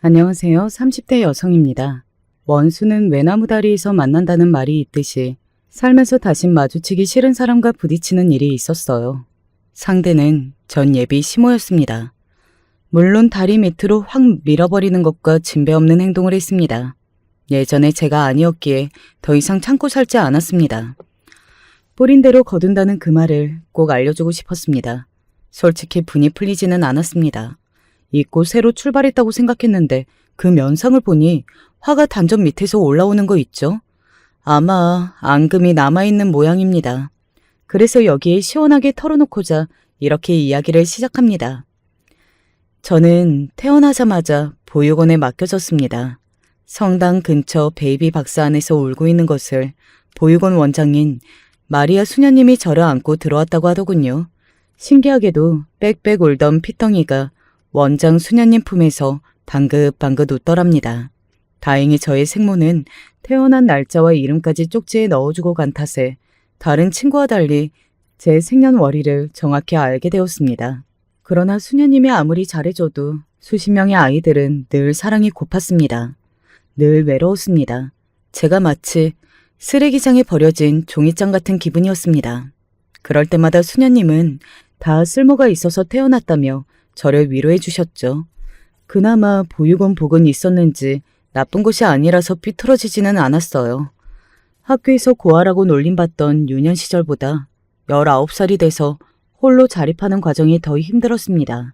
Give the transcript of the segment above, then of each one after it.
안녕하세요. 30대 여성입니다. 원수는 외나무다리에서 만난다는 말이 있듯이 살면서 다신 마주치기 싫은 사람과 부딪히는 일이 있었어요. 상대는 전 예비 시모였습니다. 물론 다리 밑으로 확 밀어버리는 것과 진배 없는 행동을 했습니다. 예전에 제가 아니었기에 더 이상 참고 살지 않았습니다. 뿌린 대로 거둔다는 그 말을 꼭 알려주고 싶었습니다. 솔직히 분이 풀리지는 않았습니다. 잊고 새로 출발했다고 생각했는데 그 면상을 보니 화가 단전 밑에서 올라오는 거 있죠? 아마 앙금이 남아있는 모양입니다. 그래서 여기에 시원하게 털어놓고자 이렇게 이야기를 시작합니다. 저는 태어나자마자 보육원에 맡겨졌습니다. 성당 근처 베이비 박스 안에서 울고 있는 것을 보육원 원장인 마리아 수녀님이 저를 안고 들어왔다고 하더군요. 신기하게도 빽빽 울던 피덩이가 원장 수녀님 품에서 방긋방긋 웃더랍니다. 다행히 저의 생모는 태어난 날짜와 이름까지 쪽지에 넣어주고 간 탓에 다른 친구와 달리 제 생년월일을 정확히 알게 되었습니다. 그러나 수녀님이 아무리 잘해줘도 수십 명의 아이들은 늘 사랑이 고팠습니다. 늘 외로웠습니다. 제가 마치 쓰레기장에 버려진 종이장 같은 기분이었습니다. 그럴 때마다 수녀님은 다 쓸모가 있어서 태어났다며 저를 위로해 주셨죠. 그나마 보육원 복은 있었는지 나쁜 곳이 아니라서 삐뚤어지지는 않았어요. 학교에서 고아라고 놀림받던 유년 시절보다 19살이 돼서 홀로 자립하는 과정이 더 힘들었습니다.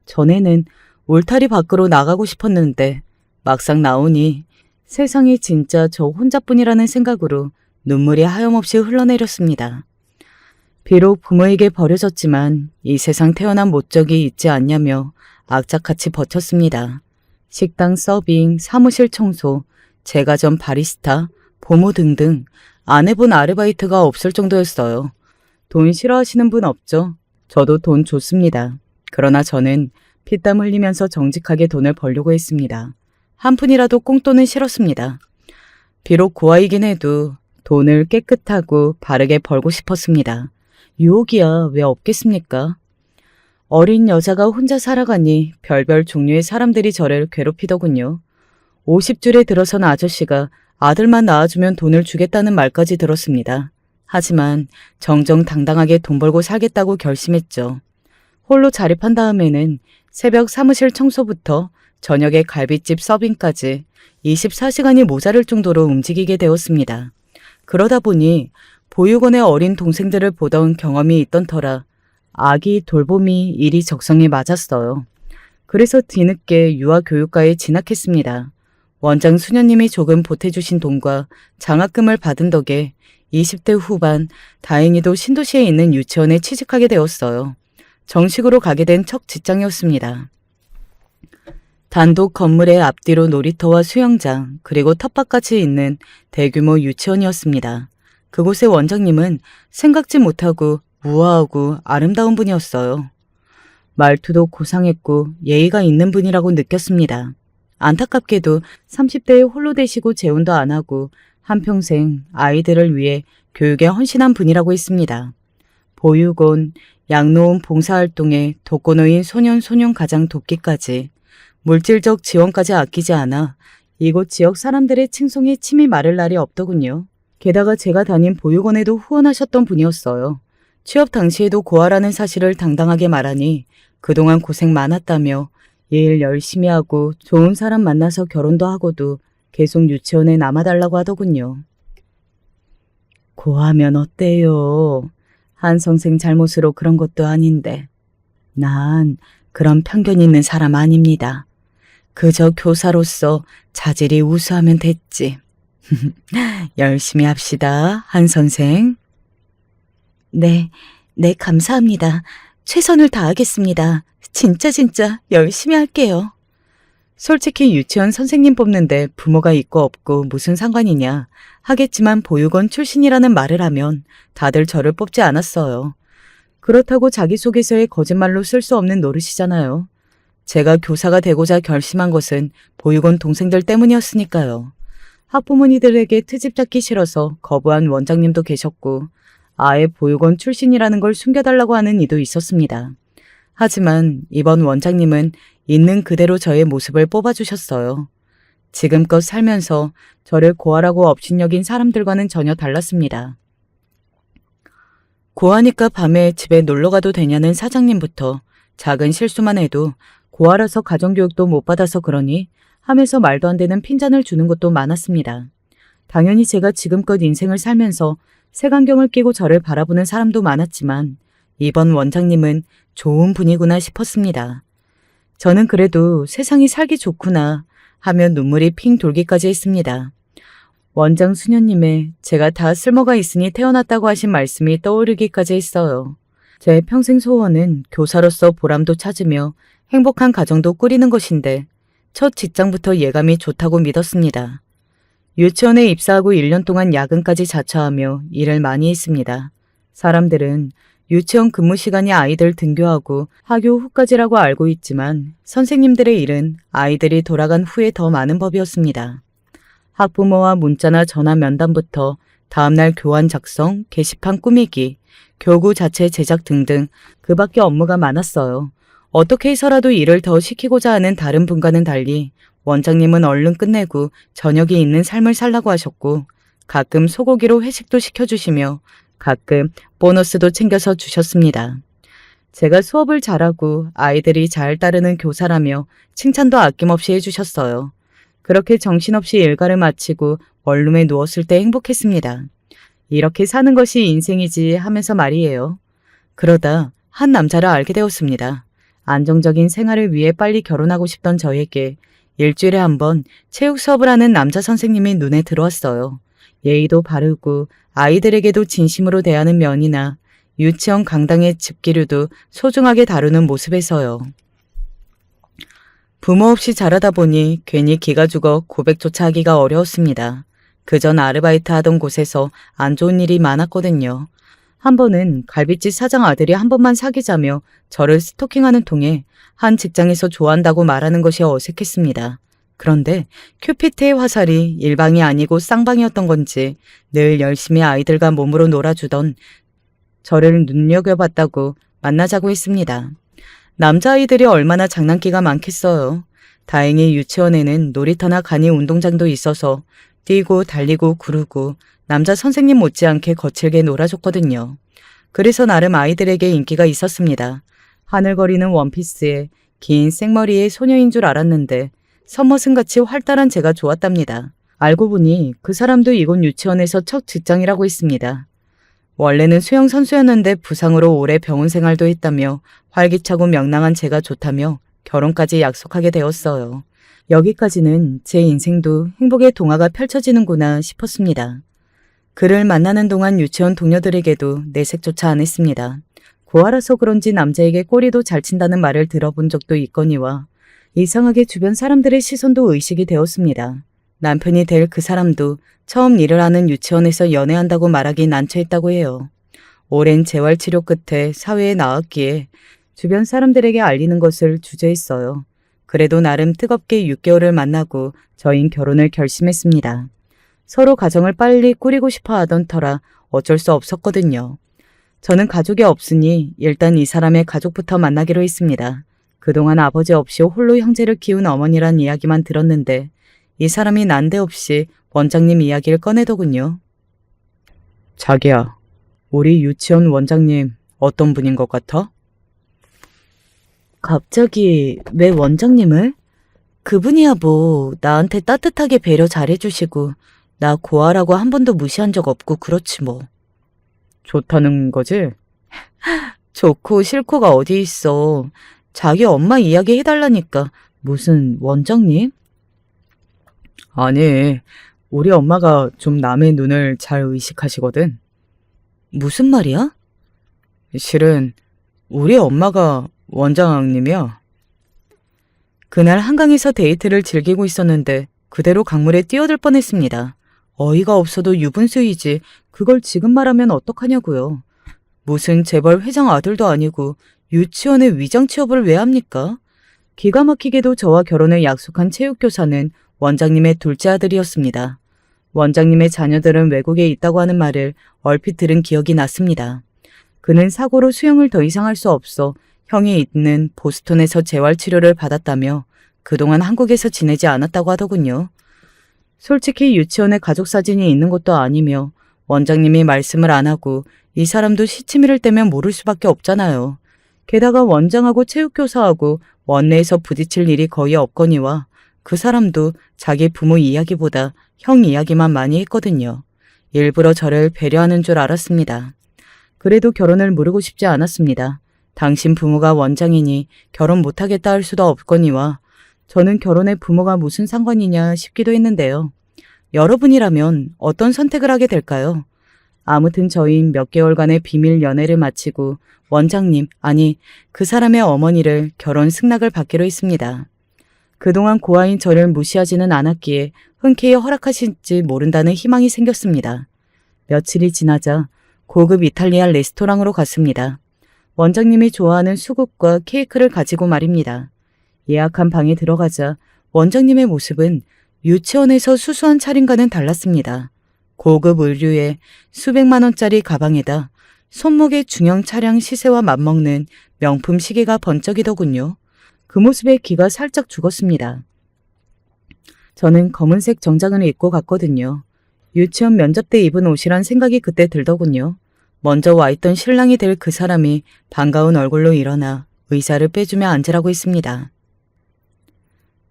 전에는 울타리 밖으로 나가고 싶었는데 막상 나오니 세상이 진짜 저 혼자뿐이라는 생각으로 눈물이 하염없이 흘러내렸습니다. 비록 부모에게 버려졌지만 이 세상 태어난 목적이 있지 않냐며 악착같이 버텼습니다. 식당 서빙, 사무실 청소, 제과점 바리스타, 보모 등등 안 해본 아르바이트가 없을 정도였어요. 돈 싫어하시는 분 없죠? 저도 돈 좋습니다. 그러나 저는 피땀 흘리면서 정직하게 돈을 벌려고 했습니다. 한 푼이라도 꽁돈은 싫었습니다. 비록 고아이긴 해도 돈을 깨끗하고 바르게 벌고 싶었습니다. 유혹이야 왜 없겠습니까? 어린 여자가 혼자 살아가니 별별 종류의 사람들이 저를 괴롭히더군요. 50줄에 들어선 아저씨가 아들만 낳아주면 돈을 주겠다는 말까지 들었습니다. 하지만 정정당당하게 돈 벌고 살겠다고 결심했죠. 홀로 자립한 다음에는 새벽 사무실 청소부터 저녁에 갈비집 서빙까지 24시간이 모자랄 정도로 움직이게 되었습니다. 그러다 보니 보육원의 어린 동생들을 보던 경험이 있던 터라 아기 돌봄이 일이 적성에 맞았어요. 그래서 뒤늦게 유아교육과에 진학했습니다. 원장 수녀님이 조금 보태주신 돈과 장학금을 받은 덕에 20대 후반 다행히도 신도시에 있는 유치원에 취직하게 되었어요. 정식으로 가게 된 첫 직장이었습니다. 단독 건물의 앞뒤로 놀이터와 수영장 그리고 텃밭까지 있는 대규모 유치원이었습니다. 그곳의 원장님은 생각지 못하고 우아하고 아름다운 분이었어요. 말투도 고상했고 예의가 있는 분이라고 느꼈습니다. 안타깝게도 30대에 홀로 되시고 재혼도 안 하고 한평생 아이들을 위해 교육에 헌신한 분이라고 했습니다. 보육원, 양로원 봉사활동에 독거노인 소년 소년 가장 돕기까지 물질적 지원까지 아끼지 않아 이곳 지역 사람들의 칭송에 침이 마를 날이 없더군요. 게다가 제가 다닌 보육원에도 후원하셨던 분이었어요. 취업 당시에도 고아라는 사실을 당당하게 말하니 그동안 고생 많았다며 일 열심히 하고 좋은 사람 만나서 결혼도 하고도 계속 유치원에 남아달라고 하더군요. 고아면 어때요? 한 선생 잘못으로 그런 것도 아닌데. 난 그런 편견 있는 사람 아닙니다. 그저 교사로서 자질이 우수하면 됐지. 열심히 합시다, 한 선생. 네, 감사합니다. 최선을 다하겠습니다. 진짜 열심히 할게요. 솔직히 유치원 선생님 뽑는데 부모가 있고 없고 무슨 상관이냐 하겠지만 보육원 출신이라는 말을 하면 다들 저를 뽑지 않았어요. 그렇다고 자기소개서에 거짓말로 쓸 수 없는 노릇이잖아요. 제가 교사가 되고자 결심한 것은 보육원 동생들 때문이었으니까요. 학부모니들에게 트집 잡기 싫어서 거부한 원장님도 계셨고 아예 보육원 출신이라는 걸 숨겨달라고 하는 이도 있었습니다. 하지만 이번 원장님은 있는 그대로 저의 모습을 뽑아주셨어요. 지금껏 살면서 저를 고아라고 업신여긴 사람들과는 전혀 달랐습니다. 고아니까 밤에 집에 놀러가도 되냐는 사장님부터 작은 실수만 해도 고아라서 가정교육도 못 받아서 그러니 하면서 말도 안 되는 핀잔을 주는 것도 많았습니다. 당연히 제가 지금껏 인생을 살면서 색안경을 끼고 저를 바라보는 사람도 많았지만 이번 원장님은 좋은 분이구나 싶었습니다. 저는 그래도 세상이 살기 좋구나 하며 눈물이 핑 돌기까지 했습니다. 원장 수녀님의 제가 다 쓸모가 있으니 태어났다고 하신 말씀이 떠오르기까지 했어요. 제 평생 소원은 교사로서 보람도 찾으며 행복한 가정도 꾸리는 것인데 첫 직장부터 예감이 좋다고 믿었습니다. 유치원에 입사하고 1년 동안 야근까지 자처하며 일을 많이 했습니다. 사람들은 유치원 근무 시간이 아이들 등교하고 하교 후까지라고 알고 있지만 선생님들의 일은 아이들이 돌아간 후에 더 많은 법이었습니다. 학부모와 문자나 전화 면담부터 다음날 교환 작성, 게시판 꾸미기, 교구 자체 제작 등등 그 밖에 업무가 많았어요. 어떻게 해서라도 일을 더 시키고자 하는 다른 분과는 달리 원장님은 얼른 끝내고 저녁이 있는 삶을 살라고 하셨고 가끔 소고기로 회식도 시켜주시며 가끔 보너스도 챙겨서 주셨습니다. 제가 수업을 잘하고 아이들이 잘 따르는 교사라며 칭찬도 아낌없이 해주셨어요. 그렇게 정신없이 일과를 마치고 원룸에 누웠을 때 행복했습니다. 이렇게 사는 것이 인생이지 하면서 말이에요. 그러다 한 남자를 알게 되었습니다. 안정적인 생활을 위해 빨리 결혼하고 싶던 저에게 일주일에 한 번 체육 수업을 하는 남자 선생님이 눈에 들어왔어요. 예의도 바르고 아이들에게도 진심으로 대하는 면이나 유치원 강당의 집기류도 소중하게 다루는 모습에서요. 부모 없이 자라다 보니 괜히 기가 죽어 고백조차 하기가 어려웠습니다. 그전 아르바이트 하던 곳에서 안 좋은 일이 많았거든요. 한 번은 갈비집 사장 아들이 한 번만 사귀자며 저를 스토킹하는 통에 한 직장에서 좋아한다고 말하는 것이 어색했습니다. 그런데 큐피트의 화살이 일방이 아니고 쌍방이었던 건지 늘 열심히 아이들과 몸으로 놀아주던 저를 눈여겨봤다고 만나자고 했습니다. 남자아이들이 얼마나 장난기가 많겠어요. 다행히 유치원에는 놀이터나 간이 운동장도 있어서 뛰고 달리고 구르고 남자 선생님 못지않게 거칠게 놀아줬거든요. 그래서 나름 아이들에게 인기가 있었습니다. 하늘거리는 원피스에 긴 생머리의 소녀인 줄 알았는데 선머슴같이 활달한 제가 좋았답니다. 알고 보니 그 사람도 이곳 유치원에서 첫 직장이라고 했습니다. 원래는 수영 선수였는데 부상으로 오래 병원 생활도 했다며 활기차고 명랑한 제가 좋다며 결혼까지 약속하게 되었어요. 여기까지는 제 인생도 행복의 동화가 펼쳐지는구나 싶었습니다. 그를 만나는 동안 유치원 동료들에게도 내색조차 안 했습니다. 고아라서 그런지 남자에게 꼬리도 잘 친다는 말을 들어본 적도 있거니와 이상하게 주변 사람들의 시선도 의식이 되었습니다. 남편이 될 그 사람도 처음 일을 하는 유치원에서 연애한다고 말하기 난처했다고 해요. 오랜 재활치료 끝에 사회에 나왔기에 주변 사람들에게 알리는 것을 주저했어요. 그래도 나름 뜨겁게 6개월을 만나고 저희는 결혼을 결심했습니다. 서로 가정을 빨리 꾸리고 싶어 하던 터라 어쩔 수 없었거든요. 저는 가족이 없으니 일단 이 사람의 가족부터 만나기로 했습니다. 그동안 아버지 없이 홀로 형제를 키운 어머니란 이야기만 들었는데 이 사람이 난데없이 원장님 이야기를 꺼내더군요. 자기야, 우리 유치원 원장님 어떤 분인 것 같아? 갑자기 왜 원장님을? 그분이야 뭐 나한테 따뜻하게 배려 잘해주시고 나 고아라고 한 번도 무시한 적 없고 그렇지 뭐. 좋다는 거지? 좋고 싫고가 어디 있어. 자기 엄마 이야기 해달라니까 무슨 원장님? 아니, 우리 엄마가 좀 남의 눈을 잘 의식하시거든. 무슨 말이야? 실은 우리 엄마가 원장님이야. 그날 한강에서 데이트를 즐기고 있었는데 그대로 강물에 뛰어들 뻔했습니다. 어이가 없어도 유분수이지 그걸 지금 말하면 어떡하냐고요. 무슨 재벌 회장 아들도 아니고 유치원에 위장 취업을 왜 합니까? 기가 막히게도 저와 결혼을 약속한 체육교사는 원장님의 둘째 아들이었습니다. 원장님의 자녀들은 외국에 있다고 하는 말을 얼핏 들은 기억이 났습니다. 그는 사고로 수영을 더 이상 할 수 없어 형이 있는 보스턴에서 재활치료를 받았다며 그동안 한국에서 지내지 않았다고 하더군요. 솔직히 유치원에 가족 사진이 있는 것도 아니며 원장님이 말씀을 안 하고 이 사람도 시치미를 떼면 모를 수밖에 없잖아요. 게다가 원장하고 체육교사하고 원내에서 부딪힐 일이 거의 없거니와 그 사람도 자기 부모 이야기보다 형 이야기만 많이 했거든요. 일부러 저를 배려하는 줄 알았습니다. 그래도 결혼을 미루고 싶지 않았습니다. 당신 부모가 원장이니 결혼 못하겠다 할 수도 없거니와 저는 결혼에 부모가 무슨 상관이냐 싶기도 했는데요. 여러분이라면 어떤 선택을 하게 될까요? 아무튼 저희는 몇 개월간의 비밀 연애를 마치고 원장님, 아니 그 사람의 어머니를 결혼 승낙을 받기로 했습니다. 그동안 고아인 저를 무시하지는 않았기에 흔쾌히 허락하실지 모른다는 희망이 생겼습니다. 며칠이 지나자 고급 이탈리아 레스토랑으로 갔습니다. 원장님이 좋아하는 수국과 케이크를 가지고 말입니다. 예약한 방에 들어가자 원장님의 모습은 유치원에서 수수한 차림과는 달랐습니다. 고급 의류에 수백만 원짜리 가방에다 손목의 중형 차량 시세와 맞먹는 명품 시계가 번쩍이더군요. 그 모습에 기가 살짝 죽었습니다. 저는 검은색 정장을 입고 갔거든요. 유치원 면접 때 입은 옷이란 생각이 그때 들더군요. 먼저 와 있던 신랑이 될 그 사람이 반가운 얼굴로 일어나 의자를 빼주며 앉으라고 했습니다.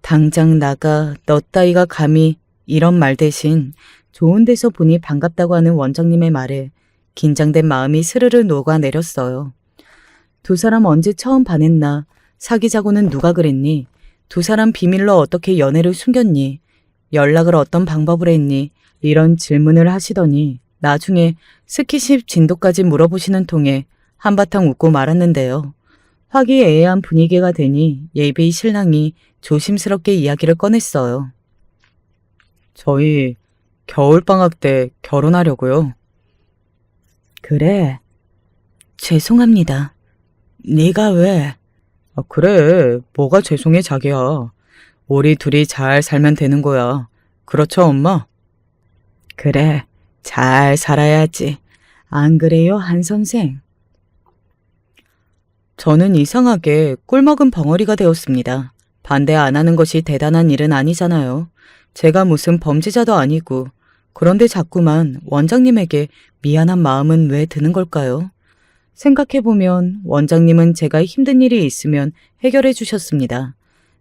당장 나가, 너 따위가 감히 이런 말 대신 좋은 데서 보니 반갑다고 하는 원장님의 말에 긴장된 마음이 스르르 녹아내렸어요. 두 사람 언제 처음 반했나? 사귀자고는 누가 그랬니? 두 사람 비밀로 어떻게 연애를 숨겼니? 연락을 어떤 방법으로 했니? 이런 질문을 하시더니 나중에 스키십 진도까지 물어보시는 통에 한바탕 웃고 말았는데요. 화기애애한 분위기가 되니 예비 신랑이 조심스럽게 이야기를 꺼냈어요. 저희 겨울방학 때 결혼하려고요. 그래. 죄송합니다. 네가 왜? 그래. 뭐가 죄송해 자기야. 우리 둘이 잘 살면 되는 거야. 그렇죠 엄마? 그래. 잘 살아야지. 안 그래요 한 선생? 저는 이상하게 꿀먹은 벙어리가 되었습니다. 반대 안 하는 것이 대단한 일은 아니잖아요. 제가 무슨 범죄자도 아니고 그런데 자꾸만 원장님에게 미안한 마음은 왜 드는 걸까요? 생각해보면 원장님은 제가 힘든 일이 있으면 해결해 주셨습니다.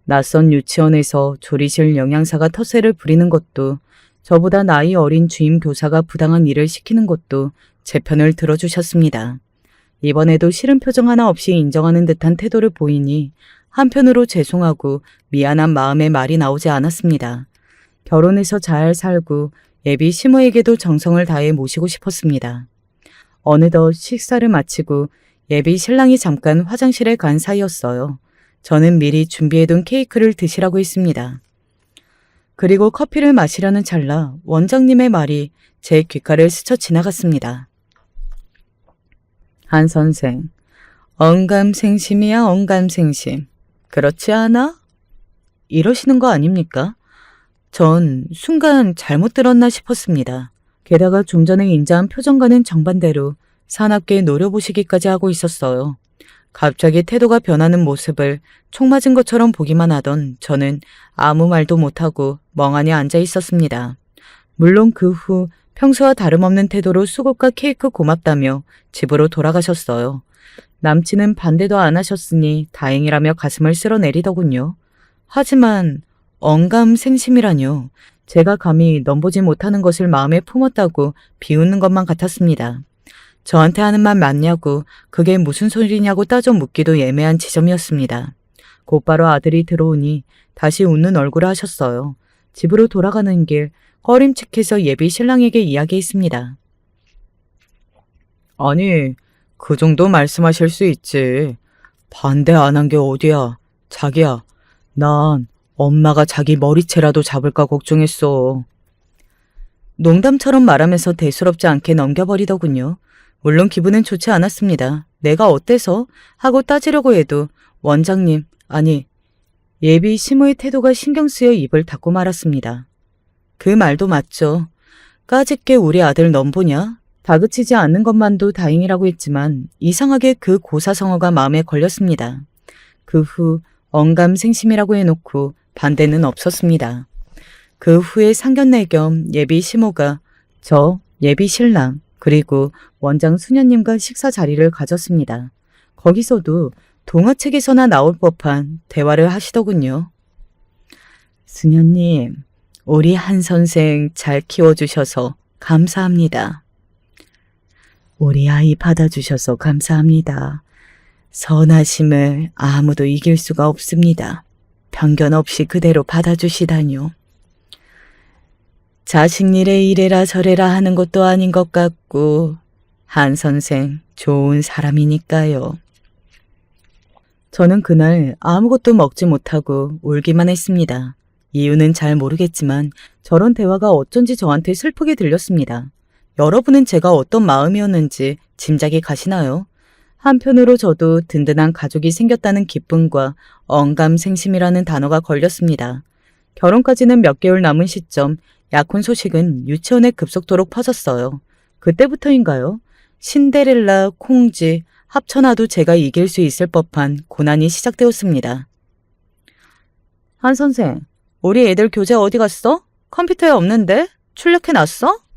낯선 유치원에서 조리실 영양사가 터세를 부리는 것도 저보다 나이 어린 주임 교사가 부당한 일을 시키는 것도 제 편을 들어주셨습니다. 이번에도 싫은 표정 하나 없이 인정하는 듯한 태도를 보이니 한편으로 죄송하고 미안한 마음의 말이 나오지 않았습니다. 결혼해서 잘 살고 예비 시모에게도 정성을 다해 모시고 싶었습니다. 어느덧 식사를 마치고 예비 신랑이 잠깐 화장실에 간 사이였어요. 저는 미리 준비해둔 케이크를 드시라고 했습니다. 그리고 커피를 마시려는 찰나 원장님의 말이 제 귓가를 스쳐 지나갔습니다. 한 선생, 언감생심이야 언감생심. 그렇지 않아? 이러시는 거 아닙니까? 전 순간 잘못 들었나 싶었습니다. 게다가 좀 전에 인자한 표정과는 정반대로 사납게 노려보시기까지 하고 있었어요. 갑자기 태도가 변하는 모습을 총 맞은 것처럼 보기만 하던 저는 아무 말도 못하고 멍하니 앉아 있었습니다. 물론 그 후 평소와 다름없는 태도로 수국과 케이크 고맙다며 집으로 돌아가셨어요. 남친은 반대도 안 하셨으니 다행이라며 가슴을 쓸어내리더군요. 하지만 언감생심이라뇨. 제가 감히 넘보지 못하는 것을 마음에 품었다고 비웃는 것만 같았습니다. 저한테 하는 말 맞냐고 그게 무슨 소리냐고 따져 묻기도 애매한 지점이었습니다. 곧바로 아들이 들어오니 다시 웃는 얼굴을 하셨어요. 집으로 돌아가는 길 꺼림칙해서 예비 신랑에게 이야기했습니다. 아니, 그 정도 말씀하실 수 있지. 반대 안 한 게 어디야. 자기야, 난 엄마가 자기 머리채라도 잡을까 걱정했어. 농담처럼 말하면서 대수롭지 않게 넘겨버리더군요. 물론 기분은 좋지 않았습니다. 내가 어때서? 하고 따지려고 해도 원장님, 아니 예비 시모의 태도가 신경 쓰여 입을 닫고 말았습니다. 그 말도 맞죠. 까짓게 우리 아들 넘보냐? 다그치지 않는 것만도 다행이라고 했지만 이상하게 그 고사성어가 마음에 걸렸습니다. 그 후 언감생심이라고 해놓고 반대는 없었습니다. 그 후에 상견례 겸 예비 시모가 저 예비 신랑 그리고 원장 수녀님과 식사 자리를 가졌습니다. 거기서도 동화책에서나 나올 법한 대화를 하시더군요. 수녀님, 우리 한 선생 잘 키워주셔서 감사합니다. 우리 아이 받아주셔서 감사합니다. 선하심을 아무도 이길 수가 없습니다. 편견 없이 그대로 받아주시다뇨. 자식 일에 이래라 저래라 하는 것도 아닌 것 같고 한 선생 좋은 사람이니까요. 저는 그날 아무것도 먹지 못하고 울기만 했습니다. 이유는 잘 모르겠지만 저런 대화가 어쩐지 저한테 슬프게 들렸습니다. 여러분은 제가 어떤 마음이었는지 짐작이 가시나요? 한편으로 저도 든든한 가족이 생겼다는 기쁨과 언감생심이라는 단어가 걸렸습니다. 결혼까지는 몇 개월 남은 시점 약혼 소식은 유치원에 급속도로 퍼졌어요. 그때부터인가요? 신데렐라, 콩쥐, 합쳐놔도 제가 이길 수 있을 법한 고난이 시작되었습니다. 한 선생, 우리 애들 교재 어디 갔어? 컴퓨터에 없는데? 출력해놨어?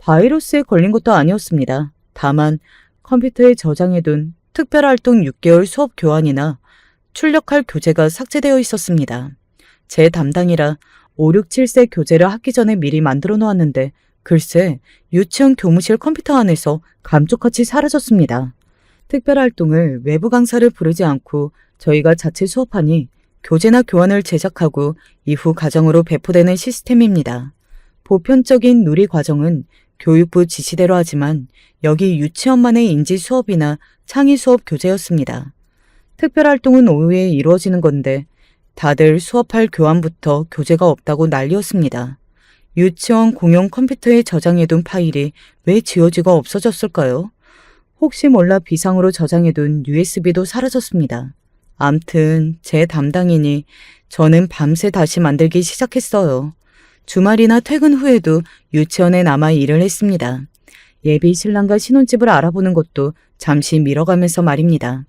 바이러스에 걸린 것도 아니었습니다. 다만 컴퓨터에 저장해둔 특별활동 6개월 수업 교환이나 출력할 교재가 삭제되어 있었습니다. 제 담당이라 5, 6, 7세 교재를 학기 전에 미리 만들어 놓았는데 글쎄 유치원 교무실 컴퓨터 안에서 감쪽같이 사라졌습니다. 특별활동을 외부 강사를 부르지 않고 저희가 자체 수업하니 교재나 교환을 제작하고 이후 과정으로 배포되는 시스템입니다. 보편적인 누리 과정은 교육부 지시대로 하지만 여기 유치원만의 인지 수업이나 창의 수업 교재였습니다. 특별활동은 오후에 이루어지는 건데 다들 수업할 교환부터 교재가 없다고 난리였습니다. 유치원 공용 컴퓨터에 저장해둔 파일이 왜 지워지고 없어졌을까요? 혹시 몰라 비상으로 저장해둔 USB도 사라졌습니다. 암튼 제 담당이니 저는 밤새 다시 만들기 시작했어요. 주말이나 퇴근 후에도 유치원에 남아 일을 했습니다. 예비 신랑과 신혼집을 알아보는 것도 잠시 미뤄가면서 말입니다.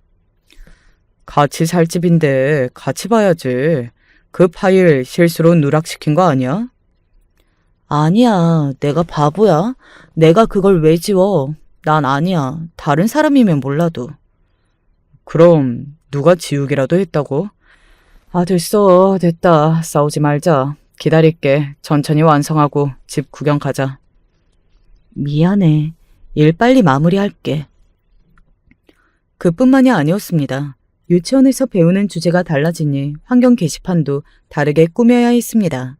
같이 살 집인데 같이 봐야지. 그 파일 실수로 누락시킨 거 아니야? 아니야, 내가 바보야. 내가 그걸 왜 지워? 난 아니야. 다른 사람이면 몰라도. 그럼 누가 지우기라도 했다고? 아, 됐다. 싸우지 말자. 기다릴게. 천천히 완성하고 집 구경 가자. 미안해. 일 빨리 마무리할게. 그뿐만이 아니었습니다. 유치원에서 배우는 주제가 달라지니 환경 게시판도 다르게 꾸며야 했습니다.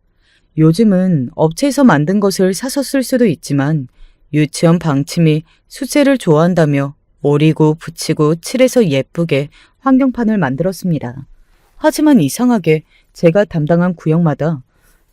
요즘은 업체에서 만든 것을 사서 쓸 수도 있지만 유치원 방침이 수채를 좋아한다며 오리고 붙이고 칠해서 예쁘게 환경판을 만들었습니다. 하지만 이상하게 제가 담당한 구역마다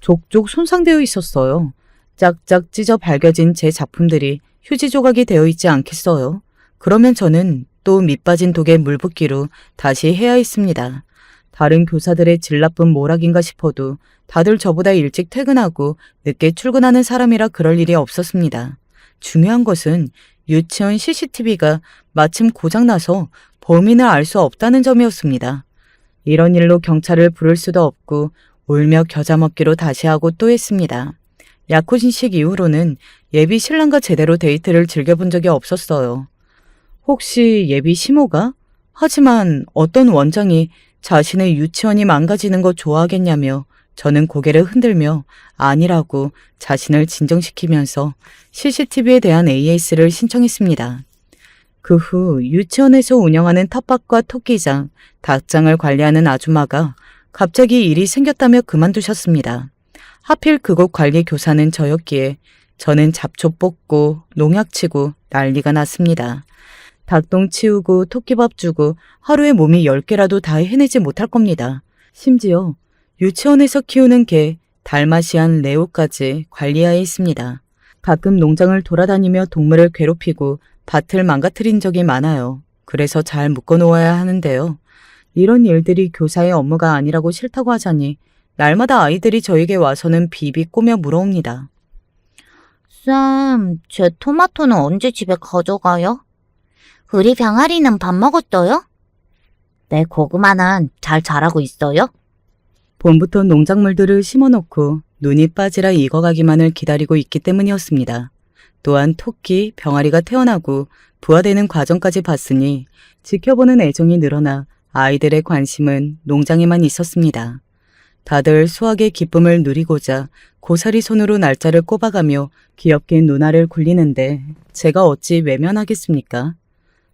족족 손상되어 있었어요. 짝짝 찢어 밝혀진 제 작품들이 휴지 조각이 되어 있지 않겠어요? 그러면 저는 또 밑빠진 독에 물 붓기로 다시 해야 했습니다. 다른 교사들의 질 나쁜 모락인가 싶어도 다들 저보다 일찍 퇴근하고 늦게 출근하는 사람이라 그럴 일이 없었습니다. 중요한 것은 유치원 CCTV가 마침 고장나서 범인을 알 수 없다는 점이었습니다. 이런 일로 경찰을 부를 수도 없고 울며 겨자 먹기로 다시 하고 또 했습니다. 약혼식 이후로는 예비 신랑과 제대로 데이트를 즐겨본 적이 없었어요. 혹시 예비 시모가? 하지만 어떤 원장이 자신의 유치원이 망가지는 거 좋아하겠냐며 저는 고개를 흔들며 아니라고 자신을 진정시키면서 CCTV에 대한 AS를 신청했습니다. 그 후 유치원에서 운영하는 텃밭과 토끼장, 닭장을 관리하는 아줌마가 갑자기 일이 생겼다며 그만두셨습니다. 하필 그곳 관리 교사는 저였기에 저는 잡초 뽑고 농약 치고 난리가 났습니다. 닭똥 치우고 토끼밥 주고 하루에 몸이 10개라도 다 해내지 못할 겁니다. 심지어 유치원에서 키우는 개, 달마시안 레오까지 관리해야 했습니다. 가끔 농장을 돌아다니며 동물을 괴롭히고 밭을 망가뜨린 적이 많아요. 그래서 잘 묶어놓아야 하는데요. 이런 일들이 교사의 업무가 아니라고 싫다고 하자니 날마다 아이들이 저에게 와서는 비비 꼬며 물어옵니다. 쌤, 제 토마토는 언제 집에 가져가요? 우리 병아리는 밥 먹었어요? 내 고구마는 잘 자라고 있어요? 봄부터 농작물들을 심어놓고 눈이 빠지라 익어가기만을 기다리고 있기 때문이었습니다. 또한 토끼, 병아리가 태어나고 부화되는 과정까지 봤으니 지켜보는 애정이 늘어나 아이들의 관심은 농장에만 있었습니다. 다들 수확의 기쁨을 누리고자 고사리 손으로 날짜를 꼽아가며 귀엽게 누나를 굴리는데 제가 어찌 외면하겠습니까?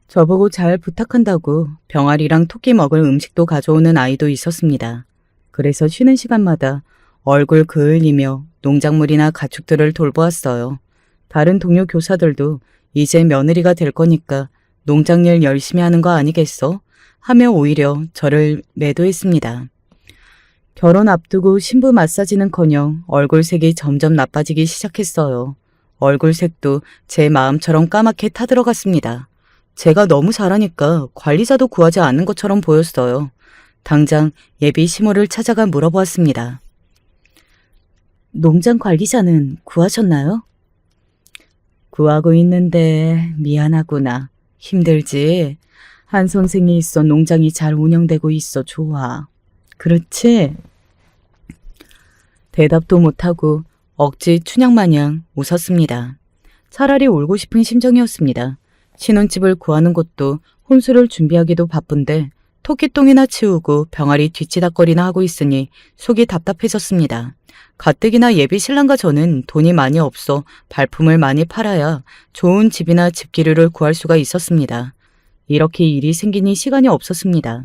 저보고 잘 부탁한다고 병아리랑 토끼 먹을 음식도 가져오는 아이도 있었습니다. 그래서 쉬는 시간마다 얼굴 그을리며 농작물이나 가축들을 돌보았어요. 다른 동료 교사들도 이제 며느리가 될 거니까 농장일 열심히 하는 거 아니겠어? 하며 오히려 저를 매도했습니다. 결혼 앞두고 신부 마사지는커녕 얼굴색이 점점 나빠지기 시작했어요. 얼굴색도 제 마음처럼 까맣게 타들어갔습니다. 제가 너무 잘하니까 관리자도 구하지 않는 것처럼 보였어요. 당장 예비 시모를 찾아가 물어보았습니다. 농장 관리자는 구하셨나요? 구하고 있는데 미안하구나. 힘들지? 한 선생이 있어 농장이 잘 운영되고 있어 좋아. 그렇지? 대답도 못하고 억지 춘향마냥 웃었습니다. 차라리 울고 싶은 심정이었습니다. 신혼집을 구하는 것도 혼수를 준비하기도 바쁜데 토끼똥이나 치우고 병아리 뒤치다거리나 하고 있으니 속이 답답해졌습니다. 가뜩이나 예비 신랑과 저는 돈이 많이 없어 발품을 많이 팔아야 좋은 집이나 집기류를 구할 수가 있었습니다. 이렇게 일이 생기니 시간이 없었습니다.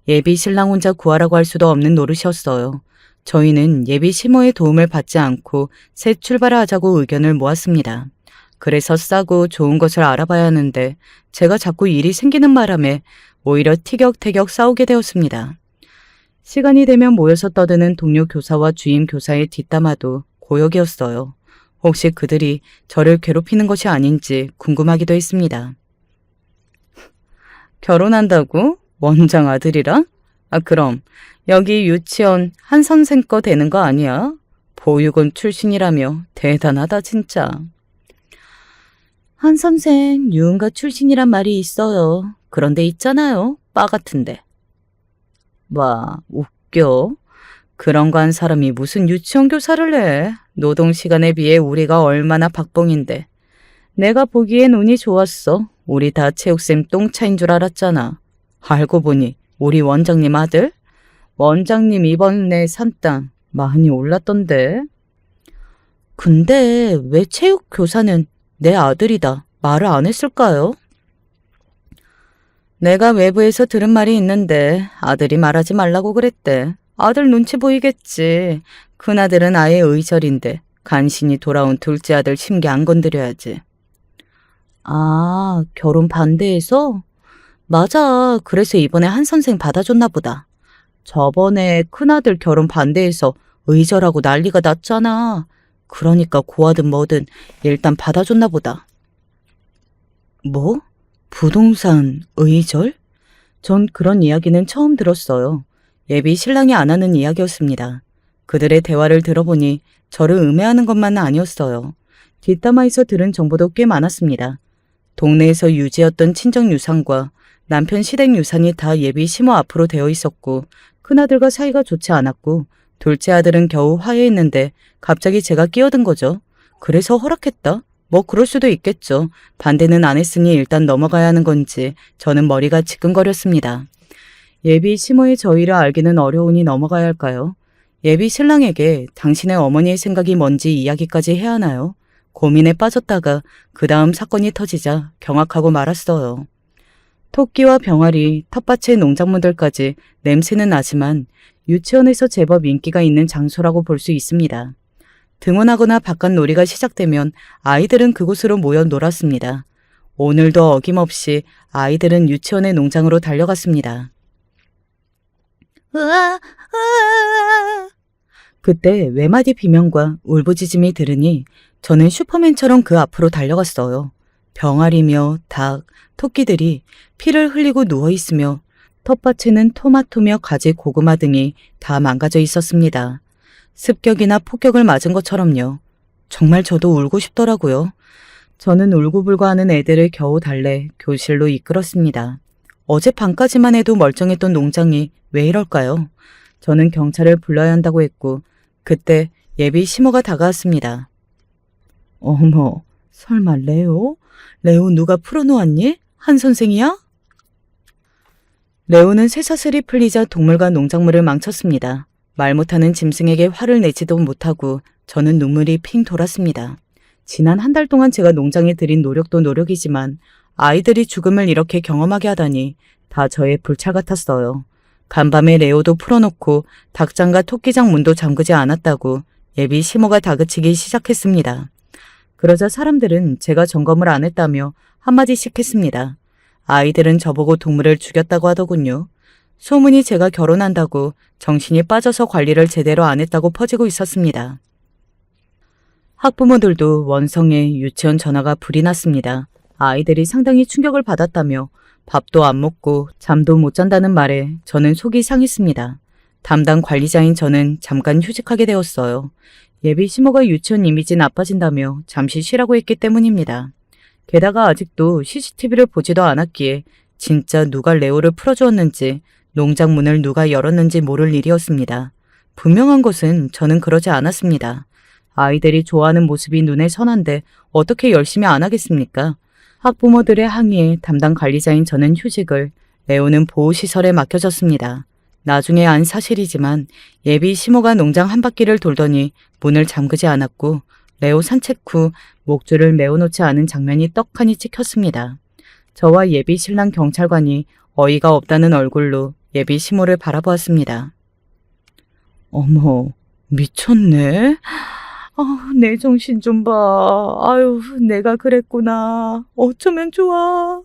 예비 신랑 혼자 구하라고 할 수도 없는 노릇이었어요. 저희는 예비 시모의 도움을 받지 않고 새 출발을 하자고 의견을 모았습니다. 그래서 싸고 좋은 것을 알아봐야 하는데 제가 자꾸 일이 생기는 바람에 오히려 티격태격 싸우게 되었습니다. 시간이 되면 모여서 떠드는 동료 교사와 주임 교사의 뒷담화도 고역이었어요. 혹시 그들이 저를 괴롭히는 것이 아닌지 궁금하기도 했습니다. 결혼한다고? 원장 아들이랑? 그럼 여기 유치원 한 선생 거 되는 거 아니야? 보육원 출신이라며 대단하다 진짜. 한 선생 유흥가 출신이란 말이 있어요. 그런데 있잖아요. 빠 같은데. 와, 웃겨. 그런 거 한 사람이 무슨 유치원 교사를 해. 노동시간에 비해 우리가 얼마나 박봉인데. 내가 보기엔 운이 좋았어. 우리 다 체육쌤 똥차인 줄 알았잖아. 알고 보니 우리 원장님 아들? 원장님 이번에 산 땅 많이 올랐던데. 근데 왜 체육 교사는 내 아들이다 말을 안 했을까요? 내가 외부에서 들은 말이 있는데 아들이 말하지 말라고 그랬대. 아들 눈치 보이겠지. 큰아들은 아예 의절인데 간신히 돌아온 둘째 아들 심기 안 건드려야지. 아, 결혼 반대해서? 맞아. 그래서 이번에 한 선생 받아줬나 보다. 저번에 큰아들 결혼 반대해서 의절하고 난리가 났잖아. 그러니까 고하든 뭐든 일단 받아줬나 보다. 뭐? 부동산 의절? 전 그런 이야기는 처음 들었어요. 예비 신랑이 안 하는 이야기였습니다. 그들의 대화를 들어보니 저를 음해하는 것만은 아니었어요. 뒷담화에서 들은 정보도 꽤 많았습니다. 동네에서 유지했던 친정 유산과 남편 시댁 유산이 다 예비 시모 앞으로 되어 있었고 큰아들과 사이가 좋지 않았고 둘째 아들은 겨우 화해했는데 갑자기 제가 끼어든 거죠. 그래서 허락했다? 뭐 그럴 수도 있겠죠. 반대는 안 했으니 일단 넘어가야 하는 건지 저는 머리가 지끈거렸습니다. 예비 시모의 저희를 알기는 어려우니 넘어가야 할까요? 예비 신랑에게 당신의 어머니의 생각이 뭔지 이야기까지 해야 하나요? 고민에 빠졌다가 그 다음 사건이 터지자 경악하고 말았어요. 토끼와 병아리, 텃밭의 농작물들까지 냄새는 나지만 유치원에서 제법 인기가 있는 장소라고 볼 수 있습니다. 등원하거나 바깥놀이가 시작되면 아이들은 그곳으로 모여 놀았습니다. 오늘도 어김없이 아이들은 유치원의 농장으로 달려갔습니다. 으아, 으아. 그때 외마디 비명과 울부짖음이 들으니 저는 슈퍼맨처럼 그 앞으로 달려갔어요. 병아리며 닭, 토끼들이 피를 흘리고 누워있으며 텃밭에는 토마토며 가지 고구마 등이 다 망가져 있었습니다. 습격이나 폭격을 맞은 것처럼요. 정말 저도 울고 싶더라고요. 저는 울고불고 하는 애들을 겨우 달래 교실로 이끌었습니다. 어젯밤까지만 해도 멀쩡했던 농장이 왜 이럴까요? 저는 경찰을 불러야 한다고 했고 그때 예비 시모가 다가왔습니다. 어머, 설마 레오? 레오 누가 풀어놓았니? 한 선생이야? 레오는 쇠사슬이 풀리자 동물과 농작물을 망쳤습니다. 말 못하는 짐승에게 화를 내지도 못하고 저는 눈물이 핑 돌았습니다. 지난 한 달 동안 제가 농장에 들인 노력도 노력이지만 아이들이 죽음을 이렇게 경험하게 하다니 다 저의 불찰 같았어요. 간밤에 레오도 풀어놓고 닭장과 토끼장 문도 잠그지 않았다고 예비 시모가 다그치기 시작했습니다. 그러자 사람들은 제가 점검을 안 했다며 한마디씩 했습니다. 아이들은 저보고 동물을 죽였다고 하더군요. 소문이 제가 결혼한다고 정신이 빠져서 관리를 제대로 안 했다고 퍼지고 있었습니다. 학부모들도 원성에 유치원 전화가 불이 났습니다. 아이들이 상당히 충격을 받았다며 밥도 안 먹고 잠도 못 잔다는 말에 저는 속이 상했습니다. 담당 관리자인 저는 잠깐 휴직하게 되었어요. 예비 시모가 유치원 이미지 나빠진다며 잠시 쉬라고 했기 때문입니다. 게다가 아직도 CCTV를 보지도 않았기에 진짜 누가 레오를 풀어주었는지 농장 문을 누가 열었는지 모를 일이었습니다. 분명한 것은 저는 그러지 않았습니다. 아이들이 좋아하는 모습이 눈에 선한데 어떻게 열심히 안 하겠습니까? 학부모들의 항의에 담당 관리자인 저는 휴직을, 레오는 보호시설에 맡겨졌습니다. 나중에 안 사실이지만 예비 시모가 농장 한 바퀴를 돌더니 문을 잠그지 않았고 레오 산책 후 목줄을 메어놓지 않은 장면이 떡하니 찍혔습니다. 저와 예비 신랑 경찰관이 어이가 없다는 얼굴로 예비 시모를 바라보았습니다. 어머, 미쳤네? 내 정신 좀 봐. 아유, 내가 그랬구나. 어쩌면 좋아.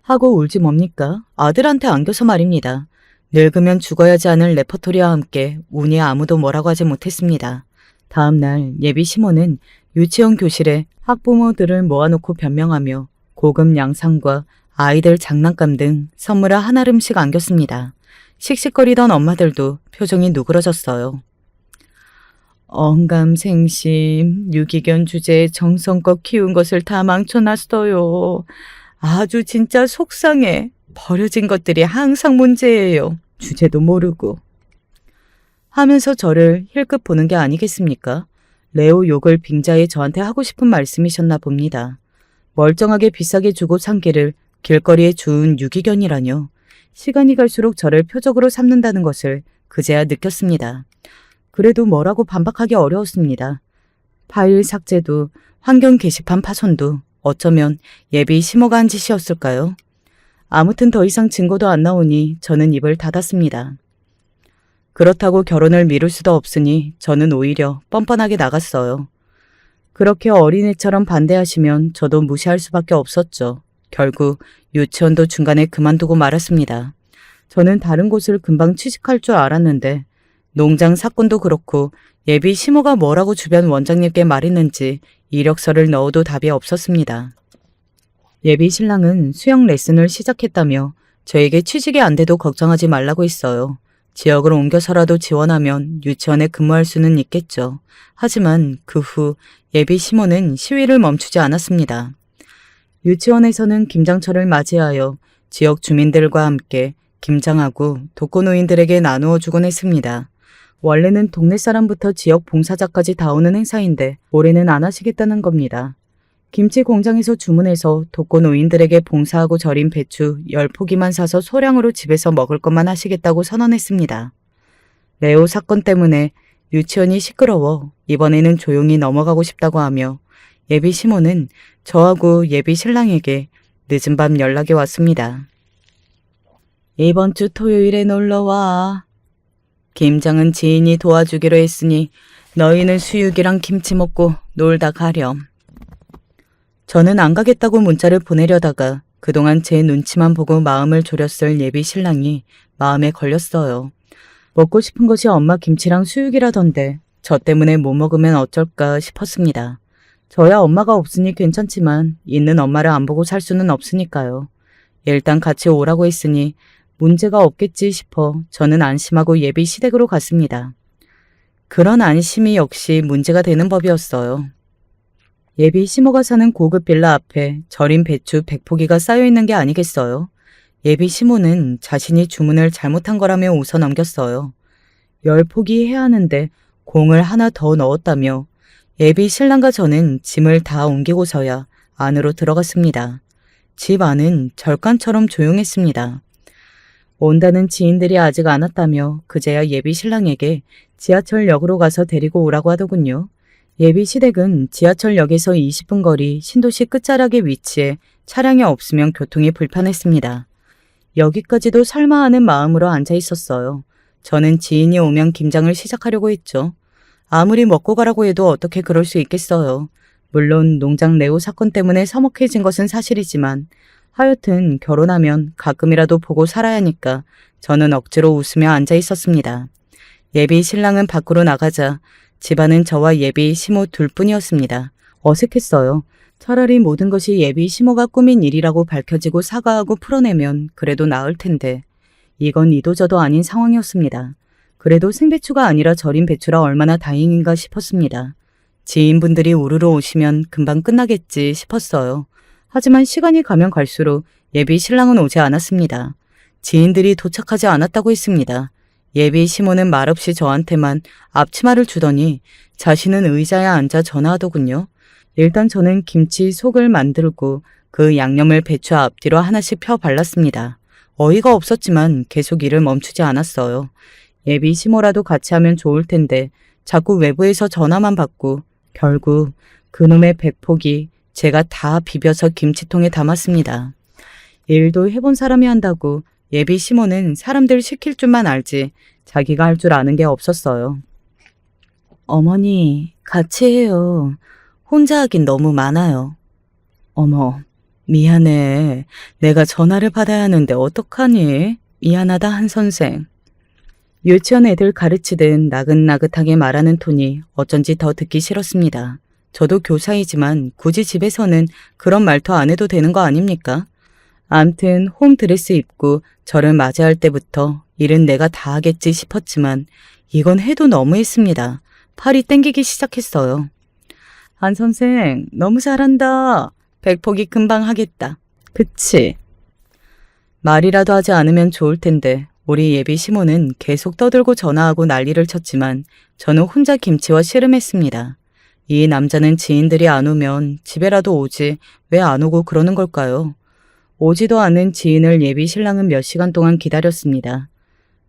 하고 울지 뭡니까? 아들한테 안겨서 말입니다. 늙으면 죽어야지 하는 레퍼토리와 함께 운이 아무도 뭐라고 하지 못했습니다. 다음 날 예비 시모는 유치원 교실에 학부모들을 모아놓고 변명하며 고급 양상과 아이들 장난감 등 선물을 한 알음씩 안겼습니다. 씩씩거리던 엄마들도 표정이 누그러졌어요. 언감생심, 유기견 주제에 정성껏 키운 것을 다 망쳐놨어요. 아주 진짜 속상해. 버려진 것들이 항상 문제예요. 주제도 모르고. 하면서 저를 힐끗 보는 게 아니겠습니까? 레오 욕을 빙자해 저한테 하고 싶은 말씀이셨나 봅니다. 멀쩡하게 비싸게 주고 산 개를 길거리에 주운 유기견이라뇨. 시간이 갈수록 저를 표적으로 삼는다는 것을 그제야 느꼈습니다. 그래도 뭐라고 반박하기 어려웠습니다. 파일 삭제도 환경 게시판 파손도 어쩌면 예비 시모가 한 짓이었을까요? 아무튼 더 이상 증거도 안 나오니 저는 입을 닫았습니다. 그렇다고 결혼을 미룰 수도 없으니 저는 오히려 뻔뻔하게 나갔어요. 그렇게 어린애처럼 반대하시면 저도 무시할 수밖에 없었죠. 결국 유치원도 중간에 그만두고 말았습니다. 저는 다른 곳을 금방 취직할 줄 알았는데 농장 사건도 그렇고 예비 시모가 뭐라고 주변 원장님께 말했는지 이력서를 넣어도 답이 없었습니다. 예비 신랑은 수영 레슨을 시작했다며 저에게 취직이 안 돼도 걱정하지 말라고 했어요. 지역을 옮겨서라도 지원하면 유치원에 근무할 수는 있겠죠. 하지만 그 후 예비 시모는 시위를 멈추지 않았습니다. 유치원에서는 김장철을 맞이하여 지역 주민들과 함께 김장하고 독거노인들에게 나누어 주곤 했습니다. 원래는 동네 사람부터 지역 봉사자까지 다 오는 행사인데 올해는 안 하시겠다는 겁니다. 김치 공장에서 주문해서 독거노인들에게 봉사하고 절인 배추 10포기만 사서 소량으로 집에서 먹을 것만 하시겠다고 선언했습니다. 레오 사건 때문에 유치원이 시끄러워 이번에는 조용히 넘어가고 싶다고 하며 예비 시모는 저하고 예비 신랑에게 늦은 밤 연락이 왔습니다. 이번 주 토요일에 놀러와. 김장은 지인이 도와주기로 했으니 너희는 수육이랑 김치 먹고 놀다 가렴. 저는 안 가겠다고 문자를 보내려다가 그동안 제 눈치만 보고 마음을 졸였을 예비 신랑이 마음에 걸렸어요. 먹고 싶은 것이 엄마 김치랑 수육이라던데 저 때문에 못 먹으면 어쩔까 싶었습니다. 저야 엄마가 없으니 괜찮지만 있는 엄마를 안 보고 살 수는 없으니까요. 일단 같이 오라고 했으니 문제가 없겠지 싶어 저는 안심하고 예비 시댁으로 갔습니다. 그런 안심이 역시 문제가 되는 법이었어요. 예비 시모가 사는 고급 빌라 앞에 절인 배추 100포기가 쌓여있는 게 아니겠어요? 예비 시모는 자신이 주문을 잘못한 거라며 웃어넘겼어요. 10포기 해야 하는데 공을 하나 더 넣었다며 예비 신랑과 저는 짐을 다 옮기고서야 안으로 들어갔습니다. 집 안은 절간처럼 조용했습니다. 온다는 지인들이 아직 안 왔다며 그제야 예비 신랑에게 지하철역으로 가서 데리고 오라고 하더군요. 예비 시댁은 지하철역에서 20분 거리 신도시 끝자락에 위치해 차량이 없으면 교통이 불편했습니다. 여기까지도 설마 하는 마음으로 앉아 있었어요. 저는 지인이 오면 김장을 시작하려고 했죠. 아무리 먹고 가라고 해도 어떻게 그럴 수 있겠어요. 물론 농장 레오 사건 때문에 서먹해진 것은 사실이지만 하여튼 결혼하면 가끔이라도 보고 살아야 하니까 저는 억지로 웃으며 앉아 있었습니다. 예비 신랑은 밖으로 나가자 집안은 저와 예비 시모 둘뿐이었습니다. 어색했어요. 차라리 모든 것이 예비 시모가 꾸민 일이라고 밝혀지고 사과하고 풀어내면 그래도 나을 텐데 이건 이도저도 아닌 상황이었습니다. 그래도 생배추가 아니라 절인 배추라 얼마나 다행인가 싶었습니다. 지인분들이 우르르 오시면 금방 끝나겠지 싶었어요. 하지만 시간이 가면 갈수록 예비 신랑은 오지 않았습니다. 지인들이 도착하지 않았다고 했습니다. 예비 시모는 말없이 저한테만 앞치마를 주더니 자신은 의자에 앉아 전화하더군요. 일단 저는 김치 속을 만들고 그 양념을 배추 앞뒤로 하나씩 펴 발랐습니다. 어이가 없었지만 계속 일을 멈추지 않았어요. 예비 시모라도 같이 하면 좋을 텐데 자꾸 외부에서 전화만 받고 결국 그놈의 100포기 제가 다 비벼서 김치통에 담았습니다. 일도 해본 사람이 한다고 예비 시모는 사람들 시킬 줄만 알지 자기가 할 줄 아는 게 없었어요. 어머니, 같이 해요. 혼자 하긴 너무 많아요. 어머, 미안해. 내가 전화를 받아야 하는데 어떡하니? 미안하다, 한 선생. 유치원 애들 가르치듯 나긋나긋하게 말하는 톤이 어쩐지 더 듣기 싫었습니다. 저도 교사이지만 굳이 집에서는 그런 말투 안 해도 되는 거 아닙니까? 암튼 홈드레스 입고 저를 맞이할 때부터 일은 내가 다 하겠지 싶었지만 이건 해도 너무했습니다. 팔이 땡기기 시작했어요. 한 선생, 너무 잘한다. 100포기 금방 하겠다. 그치? 말이라도 하지 않으면 좋을 텐데 우리 예비 시모는 계속 떠들고 전화하고 난리를 쳤지만 저는 혼자 김치와 씨름했습니다. 이 남자는 지인들이 안 오면 집에라도 오지 왜 안 오고 그러는 걸까요? 오지도 않은 지인을 예비 신랑은 몇 시간 동안 기다렸습니다.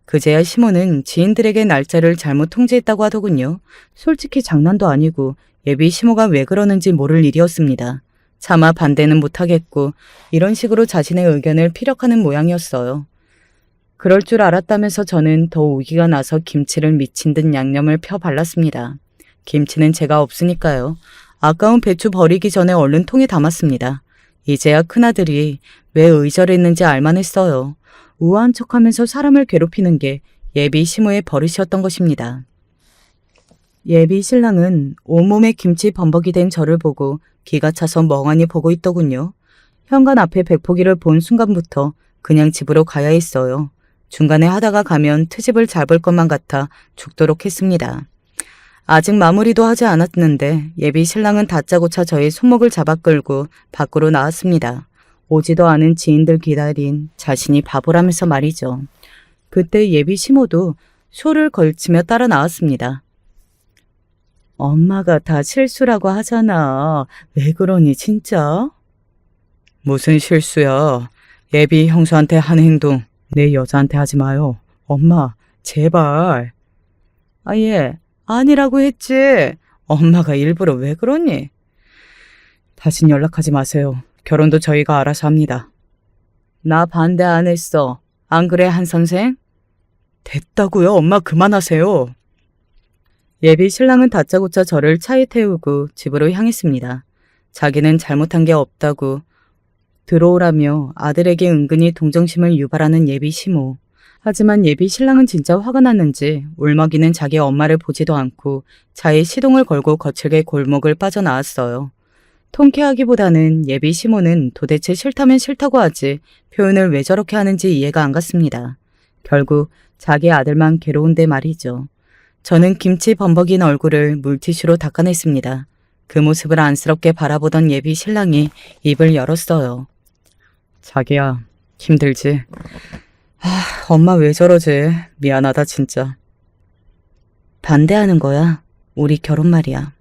그제야 시모는 지인들에게 날짜를 잘못 통지했다고 하더군요. 솔직히 장난도 아니고 예비 시모가 왜 그러는지 모를 일이었습니다. 차마 반대는 못하겠고 이런 식으로 자신의 의견을 피력하는 모양이었어요. 그럴 줄 알았다면서 저는 더 오기가 나서 김치를 미친 듯 양념을 펴 발랐습니다. 김치는 제가 없으니까요. 아까운 배추 버리기 전에 얼른 통에 담았습니다. 이제야 큰아들이 왜 의절했는지 알만했어요. 우아한 척하면서 사람을 괴롭히는 게 예비 시모의 버릇이었던 것입니다. 예비 신랑은 온몸에 김치 범벅이 된 저를 보고 기가 차서 멍하니 보고 있더군요. 현관 앞에 100포기를 본 순간부터 그냥 집으로 가야 했어요. 중간에 하다가 가면 트집을 잡을 것만 같아 죽도록 했습니다. 아직 마무리도 하지 않았는데 예비 신랑은 다짜고짜 저의 손목을 잡아 끌고 밖으로 나왔습니다. 오지도 않은 지인들 기다린 자신이 바보라면서 말이죠. 그때 예비 시모도 쇼를 걸치며 따라 나왔습니다. 엄마가 다 실수라고 하잖아. 왜 그러니 진짜? 무슨 실수야. 예비 형수한테 한 행동 내 여자한테 하지 마요. 엄마 제발. 예. 아니라고 했지. 엄마가 일부러 왜 그러니? 다신 연락하지 마세요. 결혼도 저희가 알아서 합니다. 나 반대 안 했어. 안 그래, 한 선생? 됐다고요. 엄마 그만하세요. 예비 신랑은 다짜고짜 저를 차에 태우고 집으로 향했습니다. 자기는 잘못한 게 없다고 들어오라며 아들에게 은근히 동정심을 유발하는 예비 시모. 하지만 예비 신랑은 진짜 화가 났는지 울먹이는 자기 엄마를 보지도 않고 차에 시동을 걸고 거칠게 골목을 빠져나왔어요. 통쾌하기보다는 예비 시모는 도대체 싫다면 싫다고 하지 표현을 왜 저렇게 하는지 이해가 안 갔습니다. 결국 자기 아들만 괴로운데 말이죠. 저는 김치 범벅인 얼굴을 물티슈로 닦아냈습니다. 그 모습을 안쓰럽게 바라보던 예비 신랑이 입을 열었어요. 자기야, 힘들지? 엄마 왜 저러지? 미안하다 진짜. 반대하는 거야. 우리 결혼 말이야.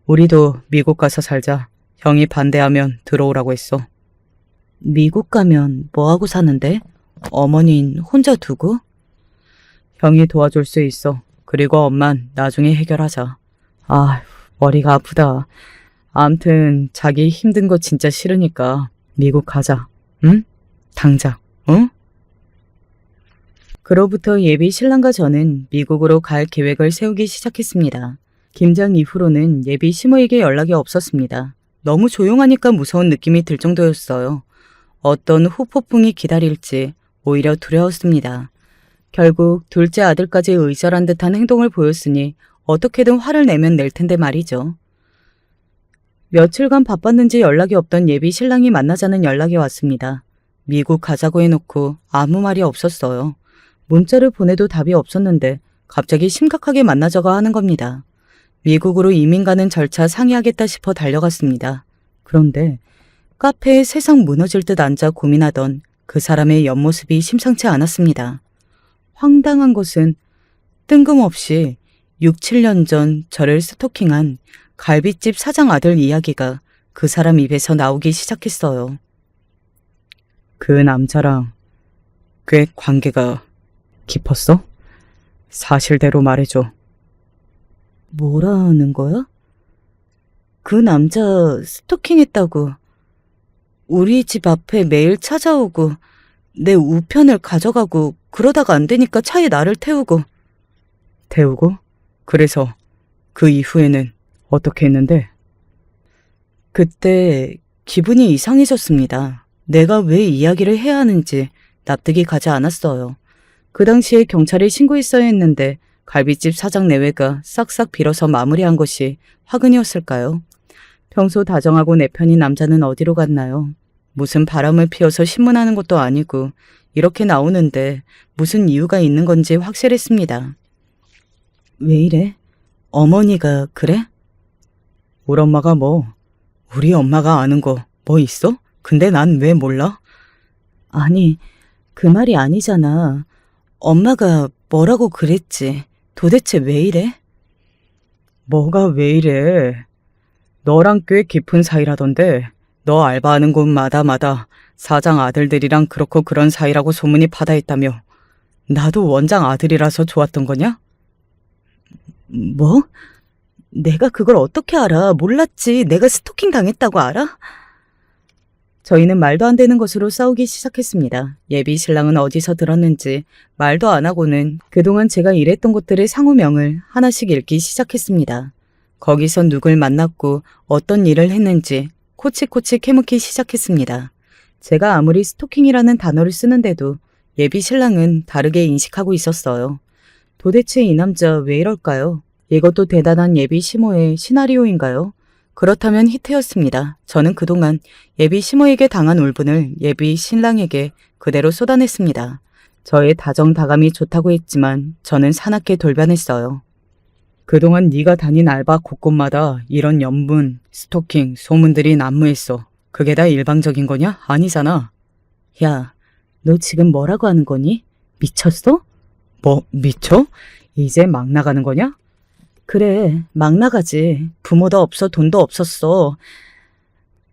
우리도 미국 가서 살자. 형이 반대하면 들어오라고 했어. 미국 가면 뭐하고 사는데? 어머닌 혼자 두고? 형이 도와줄 수 있어. 그리고 엄만 나중에 해결하자. 머리가 아프다. 암튼 자기 힘든 거 진짜 싫으니까 미국 가자. 응? 당장. 응? 그로부터 예비 신랑과 저는 미국으로 갈 계획을 세우기 시작했습니다. 김장 이후로는 예비 시모에게 연락이 없었습니다. 너무 조용하니까 무서운 느낌이 들 정도였어요. 어떤 후폭풍이 기다릴지 오히려 두려웠습니다. 결국 둘째 아들까지 의절한 듯한 행동을 보였으니 어떻게든 화를 내면 낼 텐데 말이죠. 며칠간 바빴는지 연락이 없던 예비 신랑이 만나자는 연락이 왔습니다. 미국 가자고 해놓고 아무 말이 없었어요. 문자를 보내도 답이 없었는데 갑자기 심각하게 만나자고 하는 겁니다. 미국으로 이민 가는 절차 상의하겠다 싶어 달려갔습니다. 그런데 카페에 세상 무너질 듯 앉아 고민하던 그 사람의 옆모습이 심상치 않았습니다. 황당한 것은 뜬금없이 6, 7년 전 저를 스토킹한 갈비집 사장 아들 이야기가 그 사람 입에서 나오기 시작했어요. 그 남자랑 꽤 관계가 깊었어? 사실대로 말해줘. 뭐라는 거야? 그 남자 스토킹했다고. 우리 집 앞에 매일 찾아오고 내 우편을 가져가고 그러다가 안 되니까 차에 나를 태우고. 태우고? 그래서 그 이후에는 어떻게 했는데? 그때 기분이 이상해졌습니다. 내가 왜 이야기를 해야 하는지 납득이 가지 않았어요. 그 당시에 경찰에 신고했어야 했는데 갈비집 사장 내외가 싹싹 빌어서 마무리한 것이 화근이었을까요? 평소 다정하고 내 편인 남자는 어디로 갔나요? 무슨 바람을 피워서 신문하는 것도 아니고 이렇게 나오는데 무슨 이유가 있는 건지 확실했습니다. 왜 이래? 어머니가 그래? 우리 엄마가 뭐? 우리 엄마가 아는 거 뭐 있어? 근데 난 왜 몰라? 아니, 그 말이 아니잖아. 엄마가 뭐라고 그랬지. 도대체 왜 이래? 뭐가 왜 이래? 너랑 꽤 깊은 사이라던데 너 알바하는 곳마다 사장 아들들이랑 그렇고 그런 사이라고 소문이 파다했다며. 나도 원장 아들이라서 좋았던 거냐? 뭐? 내가 그걸 어떻게 알아? 몰랐지. 내가 스토킹 당했다고 알아? 저희는 말도 안 되는 것으로 싸우기 시작했습니다. 예비 신랑은 어디서 들었는지 말도 안 하고는 그동안 제가 일했던 곳들의 상호명을 하나씩 읽기 시작했습니다. 거기서 누굴 만났고 어떤 일을 했는지 코치코치 캐묻기 시작했습니다. 제가 아무리 스토킹이라는 단어를 쓰는데도 예비 신랑은 다르게 인식하고 있었어요. 도대체 이 남자 왜 이럴까요? 이것도 대단한 예비 시모의 시나리오인가요? 그렇다면 히트였습니다. 저는 그동안 예비 시모에게 당한 울분을 예비 신랑에게 그대로 쏟아냈습니다. 저의 다정다감이 좋다고 했지만 저는 사납게 돌변했어요. 그동안 네가 다닌 알바 곳곳마다 이런 연분, 스토킹, 소문들이 난무했어. 그게 다 일방적인 거냐? 아니잖아. 야, 너 지금 뭐라고 하는 거니? 미쳤어? 뭐, 미쳐? 이제 막 나가는 거냐? 그래, 막 나가지. 부모도 없어, 돈도 없었어.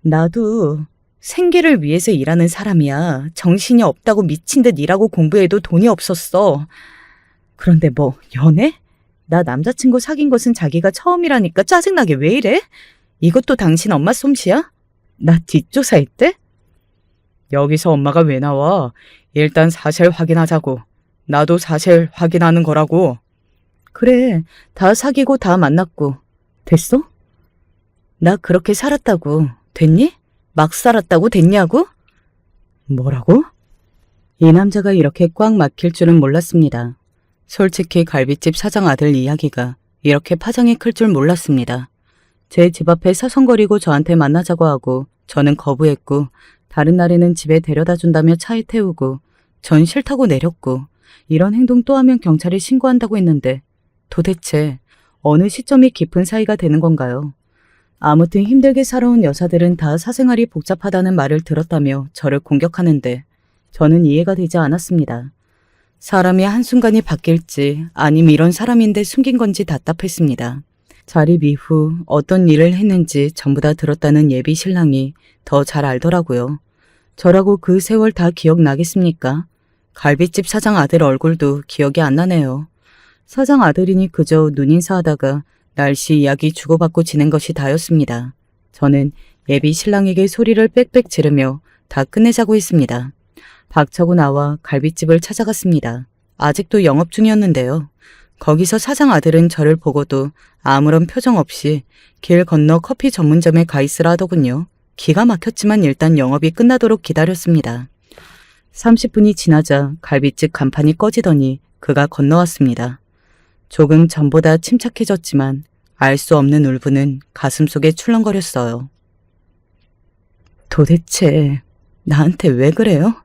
나도 생계를 위해서 일하는 사람이야. 정신이 없다고 미친 듯 일하고 공부해도 돈이 없었어. 그런데 뭐, 연애? 나 남자친구 사귄 것은 자기가 처음이라니까 짜증나게 왜 이래? 이것도 당신 엄마 솜씨야? 나 뒷조사했대? 여기서 엄마가 왜 나와? 일단 사실 확인하자고. 나도 사실 확인하는 거라고. 그래, 다 사귀고 다 만났고. 됐어? 나 그렇게 살았다고. 됐니? 막 살았다고 됐냐고? 뭐라고? 이 남자가 이렇게 꽉 막힐 줄은 몰랐습니다. 솔직히 갈비집 사장 아들 이야기가 이렇게 파장이 클 줄 몰랐습니다. 제 집 앞에 서성거리고 저한테 만나자고 하고 저는 거부했고 다른 날에는 집에 데려다 준다며 차에 태우고 전 싫다고 내렸고 이런 행동 또 하면 경찰에 신고한다고 했는데 도대체 어느 시점이 깊은 사이가 되는 건가요? 아무튼 힘들게 살아온 여사들은 다 사생활이 복잡하다는 말을 들었다며 저를 공격하는데 저는 이해가 되지 않았습니다. 사람이 한순간이 바뀔지 아님 이런 사람인데 숨긴 건지 답답했습니다. 자립 이후 어떤 일을 했는지 전부 다 들었다는 예비 신랑이 더 잘 알더라고요. 저라고 그 세월 다 기억나겠습니까? 갈비집 사장 아들 얼굴도 기억이 안 나네요. 사장 아들이니 그저 눈인사하다가 날씨 이야기 주고받고 지낸 것이 다였습니다. 저는 예비 신랑에게 소리를 빽빽 지르며 다 끝내자고 했습니다. 박차고 나와 갈비집을 찾아갔습니다. 아직도 영업 중이었는데요. 거기서 사장 아들은 저를 보고도 아무런 표정 없이 길 건너 커피 전문점에 가 있으라 하더군요. 기가 막혔지만 일단 영업이 끝나도록 기다렸습니다. 30분이 지나자 갈비집 간판이 꺼지더니 그가 건너왔습니다. 조금 전보다 침착해졌지만 알 수 없는 울분은 가슴속에 출렁거렸어요. 도대체 나한테 왜 그래요?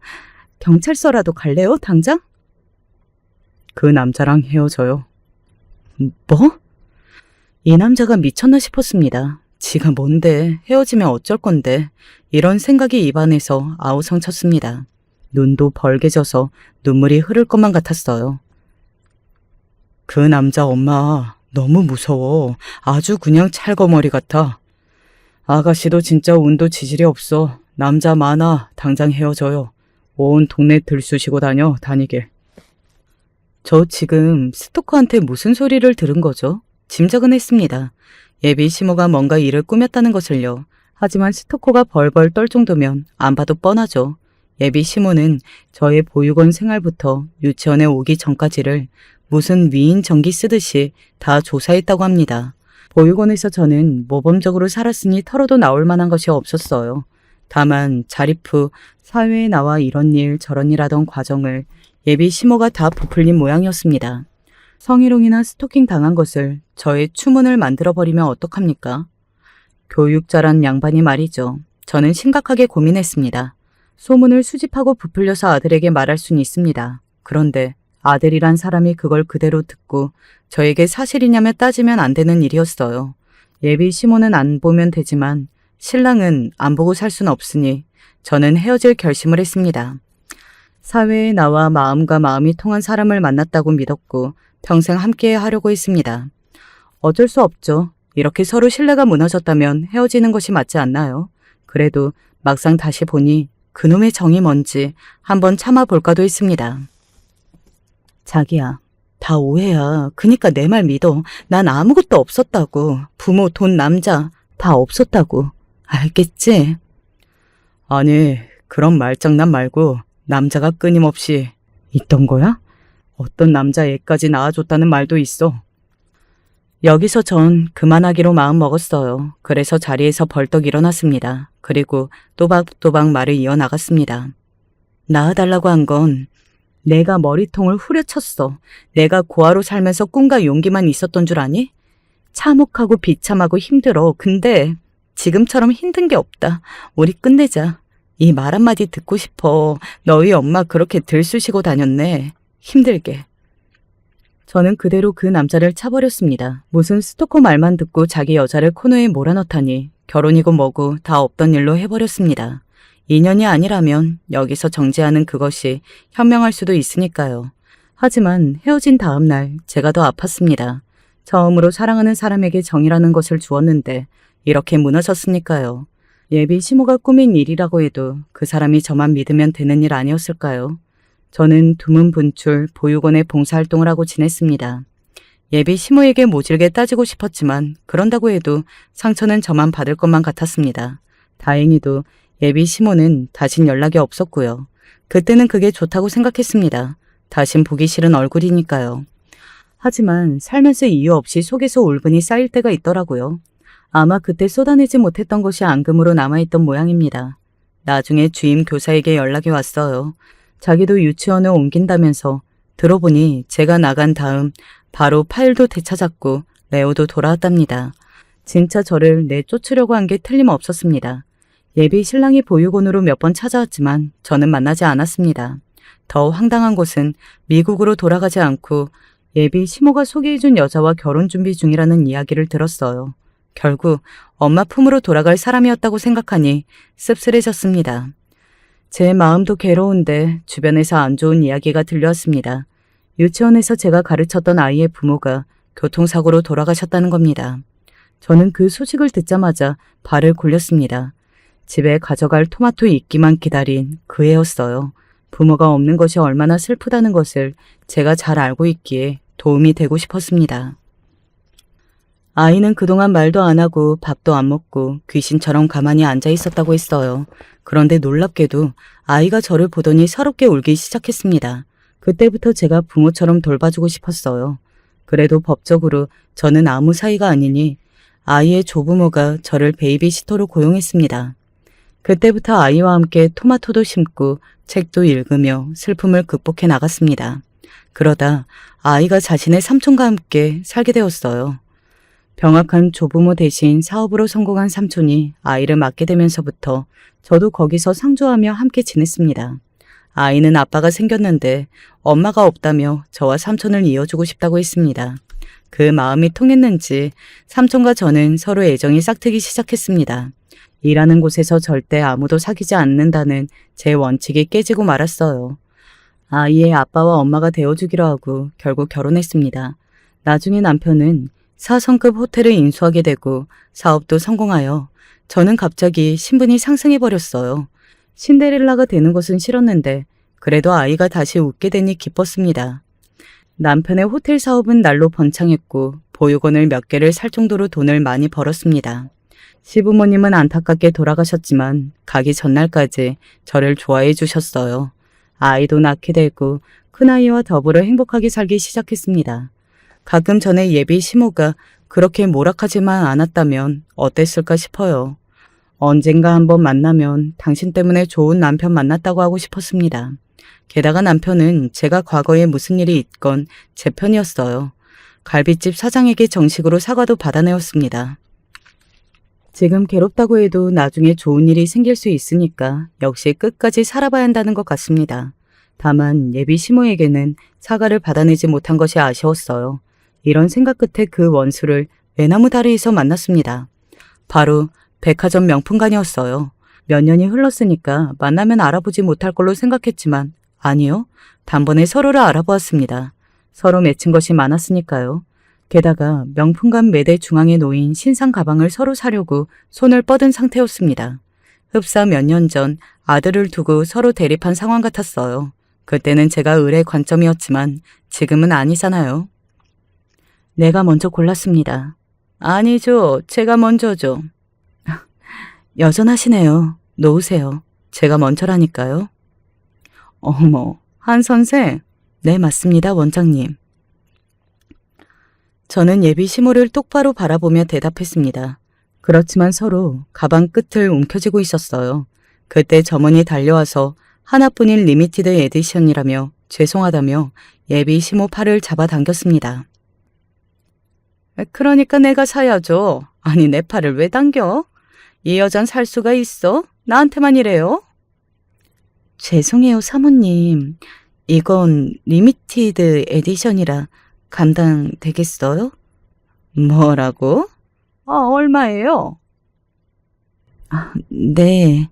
경찰서라도 갈래요, 당장? 그 남자랑 헤어져요. 뭐? 이 남자가 미쳤나 싶었습니다. 지가 뭔데, 헤어지면 어쩔 건데, 이런 생각이 입안에서 아우성쳤습니다. 눈도 벌게져서 눈물이 흐를 것만 같았어요. 그 남자 엄마 너무 무서워. 아주 그냥 찰거머리 같아. 아가씨도 진짜 운도 지질이 없어. 남자 많아. 당장 헤어져요. 온 동네 들쑤시고 다니길. 저 지금 스토커한테 무슨 소리를 들은 거죠? 짐작은 했습니다. 예비 시모가 뭔가 일을 꾸몄다는 것을요. 하지만 스토커가 벌벌 떨 정도면 안 봐도 뻔하죠. 예비 시모는 저의 보육원 생활부터 유치원에 오기 전까지를 무슨 위인 전기 쓰듯이 다 조사했다고 합니다. 보육원에서 저는 모범적으로 살았으니 털어도 나올 만한 것이 없었어요. 다만 자립 후 사회에 나와 이런 일 저런 일 하던 과정을 예비 시모가 다 부풀린 모양이었습니다. 성희롱이나 스토킹 당한 것을 저의 추문을 만들어버리면 어떡합니까? 교육자란 양반이 말이죠. 저는 심각하게 고민했습니다. 소문을 수집하고 부풀려서 아들에게 말할 수는 있습니다. 그런데 아들이란 사람이 그걸 그대로 듣고 저에게 사실이냐며 따지면 안 되는 일이었어요. 예비 시모는 안 보면 되지만 신랑은 안 보고 살 수는 없으니 저는 헤어질 결심을 했습니다. 사회에 나와 마음과 마음이 통한 사람을 만났다고 믿었고 평생 함께 하려고 했습니다. 어쩔 수 없죠. 이렇게 서로 신뢰가 무너졌다면 헤어지는 것이 맞지 않나요? 그래도 막상 다시 보니 그놈의 정이 뭔지 한번 참아볼까도 했습니다. 자기야, 다 오해야. 그니까 내 말 믿어. 난 아무것도 없었다고. 부모, 돈, 남자 다 없었다고. 알겠지? 아니, 그런 말장난 말고 남자가 끊임없이 있던 거야? 어떤 남자 애까지 낳아줬다는 말도 있어. 여기서 전 그만하기로 마음 먹었어요. 그래서 자리에서 벌떡 일어났습니다. 그리고 또박또박 말을 이어나갔습니다. 낳아달라고 한 건 내가 머리통을 후려쳤어. 내가 고아로 살면서 꿈과 용기만 있었던 줄 아니? 참혹하고 비참하고 힘들어. 근데 지금처럼 힘든 게 없다. 우리 끝내자. 이 말 한마디 듣고 싶어. 너희 엄마 그렇게 들쑤시고 다녔네. 힘들게. 저는 그대로 그 남자를 차버렸습니다. 무슨 스토커 말만 듣고 자기 여자를 코너에 몰아넣다니 결혼이고 뭐고 다 없던 일로 해버렸습니다. 인연이 아니라면 여기서 정지하는 그것이 현명할 수도 있으니까요. 하지만 헤어진 다음 날 제가 더 아팠습니다. 처음으로 사랑하는 사람에게 정이라는 것을 주었는데 이렇게 무너졌으니까요. 예비 시모가 꾸민 일이라고 해도 그 사람이 저만 믿으면 되는 일 아니었을까요? 저는 두문분출 보육원에 봉사활동을 하고 지냈습니다. 예비 시모에게 모질게 따지고 싶었지만 그런다고 해도 상처는 저만 받을 것만 같았습니다. 다행히도 예비 시모는 다신 연락이 없었고요. 그때는 그게 좋다고 생각했습니다. 다신 보기 싫은 얼굴이니까요. 하지만 살면서 이유 없이 속에서 울분이 쌓일 때가 있더라고요. 아마 그때 쏟아내지 못했던 것이 앙금으로 남아있던 모양입니다. 나중에 주임 교사에게 연락이 왔어요. 자기도 유치원을 옮긴다면서 들어보니 제가 나간 다음 바로 파일도 되찾았고 레오도 돌아왔답니다. 진짜 저를 내쫓으려고 한 게 틀림없었습니다. 예비 신랑이 보육원으로 몇 번 찾아왔지만 저는 만나지 않았습니다. 더 황당한 것은 미국으로 돌아가지 않고 예비 시모가 소개해준 여자와 결혼 준비 중이라는 이야기를 들었어요. 결국 엄마 품으로 돌아갈 사람이었다고 생각하니 씁쓸해졌습니다. 제 마음도 괴로운데 주변에서 안 좋은 이야기가 들려왔습니다. 유치원에서 제가 가르쳤던 아이의 부모가 교통사고로 돌아가셨다는 겁니다. 저는 그 소식을 듣자마자 발을 굴렸습니다. 집에 가져갈 토마토 익기만 기다린 그 애였어요. 부모가 없는 것이 얼마나 슬프다는 것을 제가 잘 알고 있기에 도움이 되고 싶었습니다. 아이는 그동안 말도 안 하고 밥도 안 먹고 귀신처럼 가만히 앉아 있었다고 했어요. 그런데 놀랍게도 아이가 저를 보더니 서럽게 울기 시작했습니다. 그때부터 제가 부모처럼 돌봐주고 싶었어요. 그래도 법적으로 저는 아무 사이가 아니니 아이의 조부모가 저를 베이비시터로 고용했습니다. 그때부터 아이와 함께 토마토도 심고 책도 읽으며 슬픔을 극복해 나갔습니다. 그러다 아이가 자신의 삼촌과 함께 살게 되었어요. 병약한 조부모 대신 사업으로 성공한 삼촌이 아이를 맡게 되면서부터 저도 거기서 상주하며 함께 지냈습니다. 아이는 아빠가 생겼는데 엄마가 없다며 저와 삼촌을 이어주고 싶다고 했습니다. 그 마음이 통했는지 삼촌과 저는 서로 애정이 싹트기 시작했습니다. 일하는 곳에서 절대 아무도 사귀지 않는다는 제 원칙이 깨지고 말았어요. 아이의 아빠와 엄마가 되어주기로 하고 결국 결혼했습니다. 나중에 남편은 4성급 호텔을 인수하게 되고 사업도 성공하여 저는 갑자기 신분이 상승해버렸어요. 신데렐라가 되는 것은 싫었는데 그래도 아이가 다시 웃게 되니 기뻤습니다. 남편의 호텔 사업은 날로 번창했고 보육원을 몇 개를 살 정도로 돈을 많이 벌었습니다. 시부모님은 안타깝게 돌아가셨지만 가기 전날까지 저를 좋아해 주셨어요. 아이도 낳게 되고 큰아이와 더불어 행복하게 살기 시작했습니다. 가끔 전에 예비 시모가 그렇게 모락하지만 않았다면 어땠을까 싶어요. 언젠가 한번 만나면 당신 때문에 좋은 남편 만났다고 하고 싶었습니다. 게다가 남편은 제가 과거에 무슨 일이 있건 제 편이었어요. 갈비집 사장에게 정식으로 사과도 받아내었습니다. 지금 괴롭다고 해도 나중에 좋은 일이 생길 수 있으니까 역시 끝까지 살아봐야 한다는 것 같습니다. 다만 예비 시모에게는 사과를 받아내지 못한 것이 아쉬웠어요. 이런 생각 끝에 그 원수를 외나무 다리에서 만났습니다. 바로 백화점 명품관이었어요. 몇 년이 흘렀으니까 만나면 알아보지 못할 걸로 생각했지만 아니요. 단번에 서로를 알아보았습니다. 서로 맺힌 것이 많았으니까요. 게다가 명품관 매대 중앙에 놓인 신상 가방을 서로 사려고 손을 뻗은 상태였습니다. 흡사 몇 년 전 아들을 두고 서로 대립한 상황 같았어요. 그때는 제가 을의 관점이었지만 지금은 아니잖아요. 내가 먼저 골랐습니다. 아니죠. 제가 먼저죠. 여전하시네요. 놓으세요. 제가 먼저라니까요. 어머, 한 선생. 네, 맞습니다, 원장님. 저는 예비 시모를 똑바로 바라보며 대답했습니다. 그렇지만 서로 가방 끝을 움켜쥐고 있었어요. 그때 점원이 달려와서 하나뿐인 리미티드 에디션이라며 죄송하다며 예비 시모 팔을 잡아당겼습니다. 그러니까 내가 사야죠. 아니, 내 팔을 왜 당겨? 이 여잔 살 수가 있어? 나한테만 이래요? 죄송해요, 사모님. 이건 리미티드 에디션이라 감당되겠어요? 뭐라고? 얼마예요? 네.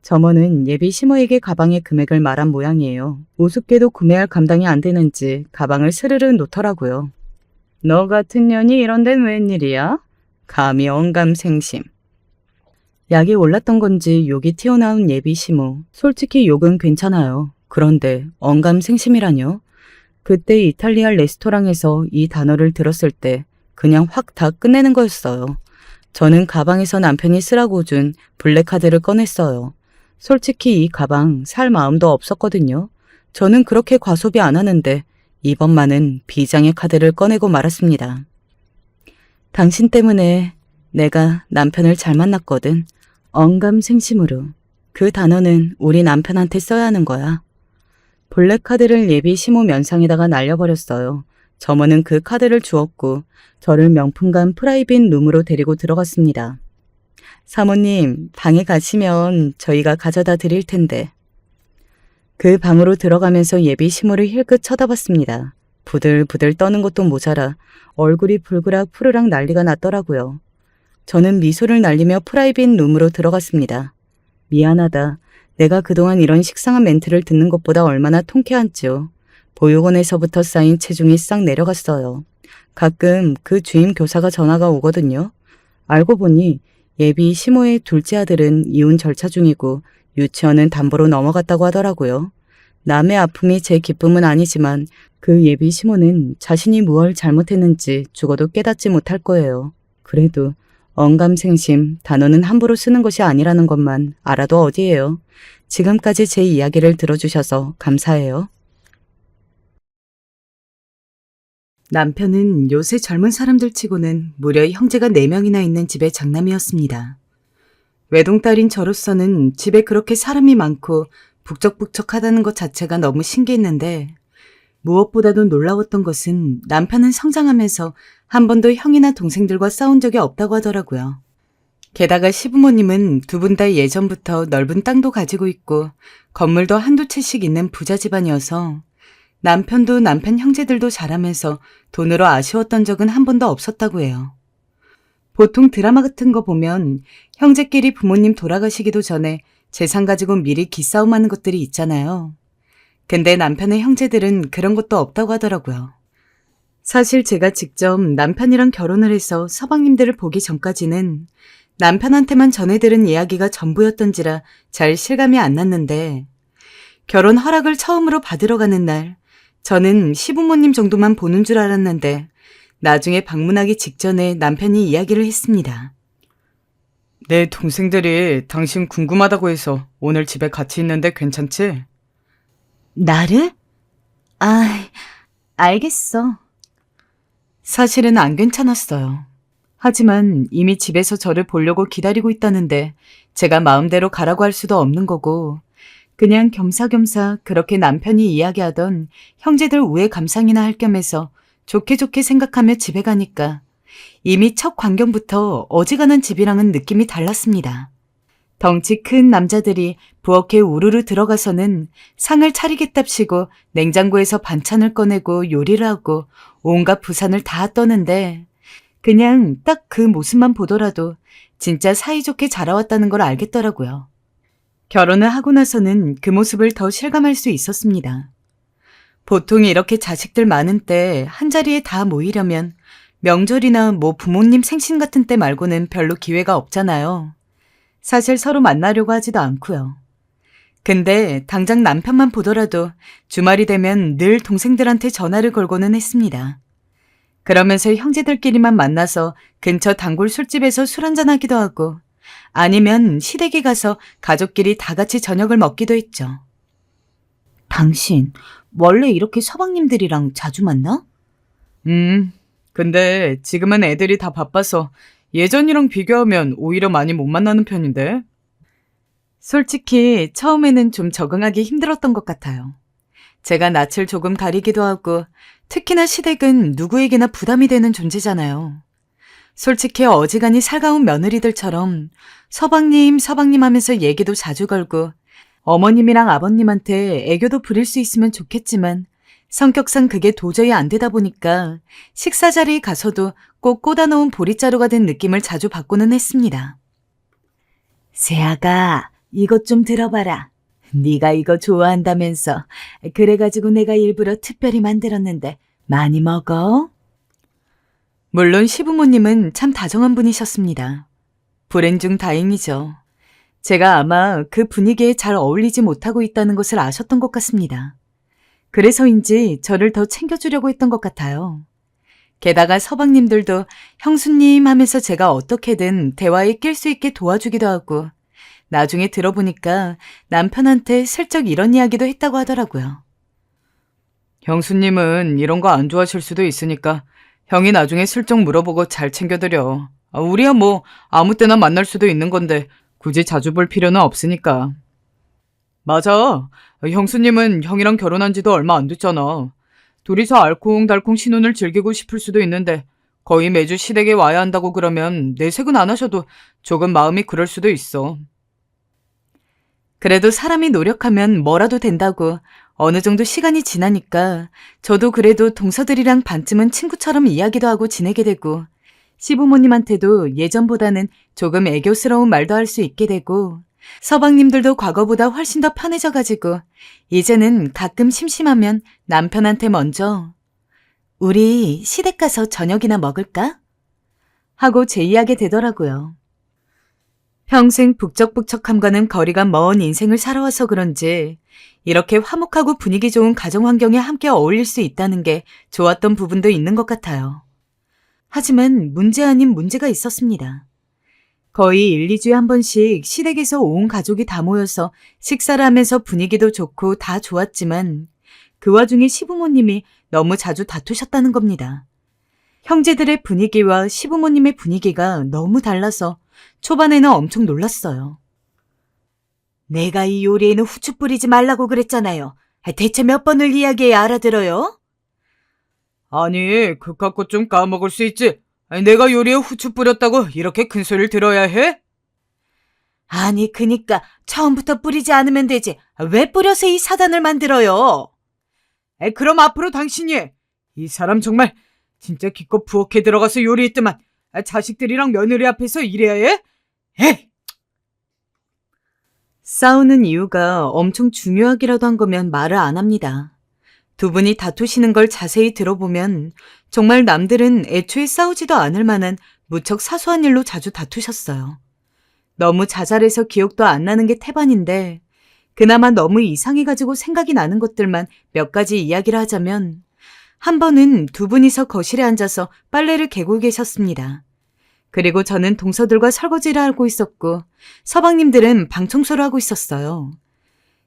점원은 예비 시모에게 가방의 금액을 말한 모양이에요. 우습게도 구매할 감당이 안 되는지 가방을 스르르 놓더라고요. 너 같은 년이 이런 데는 웬일이야? 감히 언감생심. 약이 올랐던 건지 욕이 튀어나온 예비 시모. 솔직히 욕은 괜찮아요. 그런데 언감생심이라뇨? 그때 이탈리아 레스토랑에서 이 단어를 들었을 때 그냥 확 다 끝내는 거였어요. 저는 가방에서 남편이 쓰라고 준 블랙카드를 꺼냈어요. 솔직히 이 가방 살 마음도 없었거든요. 저는 그렇게 과소비 안 하는데 이번만은 비장의 카드를 꺼내고 말았습니다. 당신 때문에 내가 남편을 잘 만났거든. 언감생심으로. 그 단어는 우리 남편한테 써야 하는 거야. 블랙카드를 예비 시모 면상에다가 날려버렸어요. 점원은 그 카드를 주었고 저를 명품관 프라이빗 룸으로 데리고 들어갔습니다. 사모님, 방에 가시면 저희가 가져다 드릴 텐데. 그 방으로 들어가면서 예비 시모를 힐끗 쳐다봤습니다. 부들부들 떠는 것도 모자라 얼굴이 불그락 푸르락 난리가 났더라고요. 저는 미소를 날리며 프라이빗 룸으로 들어갔습니다. 미안하다. 내가 그동안 이런 식상한 멘트를 듣는 것보다 얼마나 통쾌한지요. 보육원에서부터 쌓인 체중이 싹 내려갔어요. 가끔 그 주임 교사가 전화가 오거든요. 알고 보니 예비 시모의 둘째 아들은 이혼 절차 중이고 유치원은 담보로 넘어갔다고 하더라고요. 남의 아픔이 제 기쁨은 아니지만 그 예비 시모는 자신이 무얼 잘못했는지 죽어도 깨닫지 못할 거예요. 그래도 언감생심, 단어는 함부로 쓰는 것이 아니라는 것만 알아도 어디예요. 지금까지 제 이야기를 들어주셔서 감사해요. 남편은 요새 젊은 사람들 치고는 무려 형제가 4명이나 있는 집의 장남이었습니다. 외동딸인 저로서는 집에 그렇게 사람이 많고 북적북적하다는 것 자체가 너무 신기했는데 무엇보다도 놀라웠던 것은 남편은 성장하면서 한 번도 형이나 동생들과 싸운 적이 없다고 하더라고요. 게다가 시부모님은 두 분 다 예전부터 넓은 땅도 가지고 있고 건물도 한두 채씩 있는 부자 집안이어서 남편도 남편 형제들도 자라면서 돈으로 아쉬웠던 적은 한 번도 없었다고 해요. 보통 드라마 같은 거 보면 형제끼리 부모님 돌아가시기도 전에 재산 가지고 미리 기싸움하는 것들이 있잖아요. 근데 남편의 형제들은 그런 것도 없다고 하더라고요. 사실 제가 직접 남편이랑 결혼을 해서 서방님들을 보기 전까지는 남편한테만 전해들은 이야기가 전부였던지라 잘 실감이 안 났는데 결혼 허락을 처음으로 받으러 가는 날 저는 시부모님 정도만 보는 줄 알았는데 나중에 방문하기 직전에 남편이 이야기를 했습니다. 내 동생들이 당신 궁금하다고 해서 오늘 집에 같이 있는데 괜찮지? 나를? 알겠어. 사실은 안 괜찮았어요. 하지만 이미 집에서 저를 보려고 기다리고 있다는데 제가 마음대로 가라고 할 수도 없는 거고 그냥 겸사겸사 그렇게 남편이 이야기하던 형제들 우애 감상이나 할 겸해서 좋게 좋게 생각하며 집에 가니까 이미 첫 광경부터 어지간한 집이랑은 느낌이 달랐습니다. 덩치 큰 남자들이 부엌에 우르르 들어가서는 상을 차리겠답시고 냉장고에서 반찬을 꺼내고 요리를 하고 온갖 부산을 다 떠는데 그냥 딱 그 모습만 보더라도 진짜 사이좋게 자라왔다는 걸 알겠더라고요. 결혼을 하고 나서는 그 모습을 더 실감할 수 있었습니다. 보통 이렇게 자식들 많은 때 한자리에 다 모이려면 명절이나 뭐 부모님 생신 같은 때 말고는 별로 기회가 없잖아요. 사실 서로 만나려고 하지도 않고요. 근데 당장 남편만 보더라도 주말이 되면 늘 동생들한테 전화를 걸고는 했습니다. 그러면서 형제들끼리만 만나서 근처 단골 술집에서 술 한잔하기도 하고 아니면 시댁에 가서 가족끼리 다 같이 저녁을 먹기도 했죠. 당신 원래 이렇게 서방님들이랑 자주 만나? 근데 지금은 애들이 다 바빠서 예전이랑 비교하면 오히려 많이 못 만나는 편인데. 솔직히 처음에는 좀 적응하기 힘들었던 것 같아요. 제가 낯을 조금 가리기도 하고 특히나 시댁은 누구에게나 부담이 되는 존재잖아요. 솔직히 어지간히 살가운 며느리들처럼 서방님 하면서 얘기도 자주 걸고 어머님이랑 아버님한테 애교도 부릴 수 있으면 좋겠지만 성격상 그게 도저히 안 되다 보니까 식사 자리에 가서도 꼭 꽂아놓은 보릿자루가 된 느낌을 자주 받고는 했습니다. 세아가 이것 좀 들어봐라. 네가 이거 좋아한다면서 그래가지고 내가 일부러 특별히 만들었는데 많이 먹어? 물론 시부모님은 참 다정한 분이셨습니다. 불행 중 다행이죠. 제가 아마 그 분위기에 잘 어울리지 못하고 있다는 것을 아셨던 것 같습니다. 그래서인지 저를 더 챙겨주려고 했던 것 같아요. 게다가 서방님들도 형수님 하면서 제가 어떻게든 대화에 낄 수 있게 도와주기도 하고 나중에 들어보니까 남편한테 슬쩍 이런 이야기도 했다고 하더라고요. 형수님은 이런 거 안 좋아하실 수도 있으니까 형이 나중에 슬쩍 물어보고 잘 챙겨드려. 우리야 뭐 아무 때나 만날 수도 있는 건데 굳이 자주 볼 필요는 없으니까. 맞아. 형수님은 형이랑 결혼한 지도 얼마 안 됐잖아. 둘이서 알콩달콩 신혼을 즐기고 싶을 수도 있는데 거의 매주 시댁에 와야 한다고 그러면 내색은 안 하셔도 조금 마음이 그럴 수도 있어. 그래도 사람이 노력하면 뭐라도 된다고 어느 정도 시간이 지나니까 저도 그래도 동서들이랑 반쯤은 친구처럼 이야기도 하고 지내게 되고 시부모님한테도 예전보다는 조금 애교스러운 말도 할 수 있게 되고 서방님들도 과거보다 훨씬 더 편해져가지고 이제는 가끔 심심하면 남편한테 먼저 우리 시댁 가서 저녁이나 먹을까? 하고 제의하게 되더라고요. 평생 북적북적함과는 거리가 먼 인생을 살아와서 그런지 이렇게 화목하고 분위기 좋은 가정 환경에 함께 어울릴 수 있다는 게 좋았던 부분도 있는 것 같아요. 하지만 문제 아닌 문제가 있었습니다. 거의 1, 2주에 한 번씩 시댁에서 온 가족이 다 모여서 식사를 하면서 분위기도 좋고 다 좋았지만 그 와중에 시부모님이 너무 자주 다투셨다는 겁니다. 형제들의 분위기와 시부모님의 분위기가 너무 달라서 초반에는 엄청 놀랐어요. 내가 이 요리에는 후추 뿌리지 말라고 그랬잖아요. 대체 몇 번을 이야기해야 알아들어요? 아니, 그깟 것 좀 까먹을 수 있지. 내가 요리에 후추 뿌렸다고 이렇게 큰 소리를 들어야 해? 아니, 그니까 처음부터 뿌리지 않으면 되지. 왜 뿌려서 이 사단을 만들어요? 그럼 앞으로 당신이 이 사람 정말 진짜 기껏 부엌에 들어가서 요리했더만 자식들이랑 며느리 앞에서 이래야 해? 에이! 싸우는 이유가 엄청 중요하기라도 한 거면 말을 안 합니다. 두 분이 다투시는 걸 자세히 들어보면 정말 남들은 애초에 싸우지도 않을 만한 무척 사소한 일로 자주 다투셨어요. 너무 자잘해서 기억도 안 나는 게 태반인데 그나마 너무 이상해가지고 생각이 나는 것들만 몇 가지 이야기를 하자면 한 번은 두 분이서 거실에 앉아서 빨래를 개고 계셨습니다. 그리고 저는 동서들과 설거지를 하고 있었고 서방님들은 방 청소를 하고 있었어요.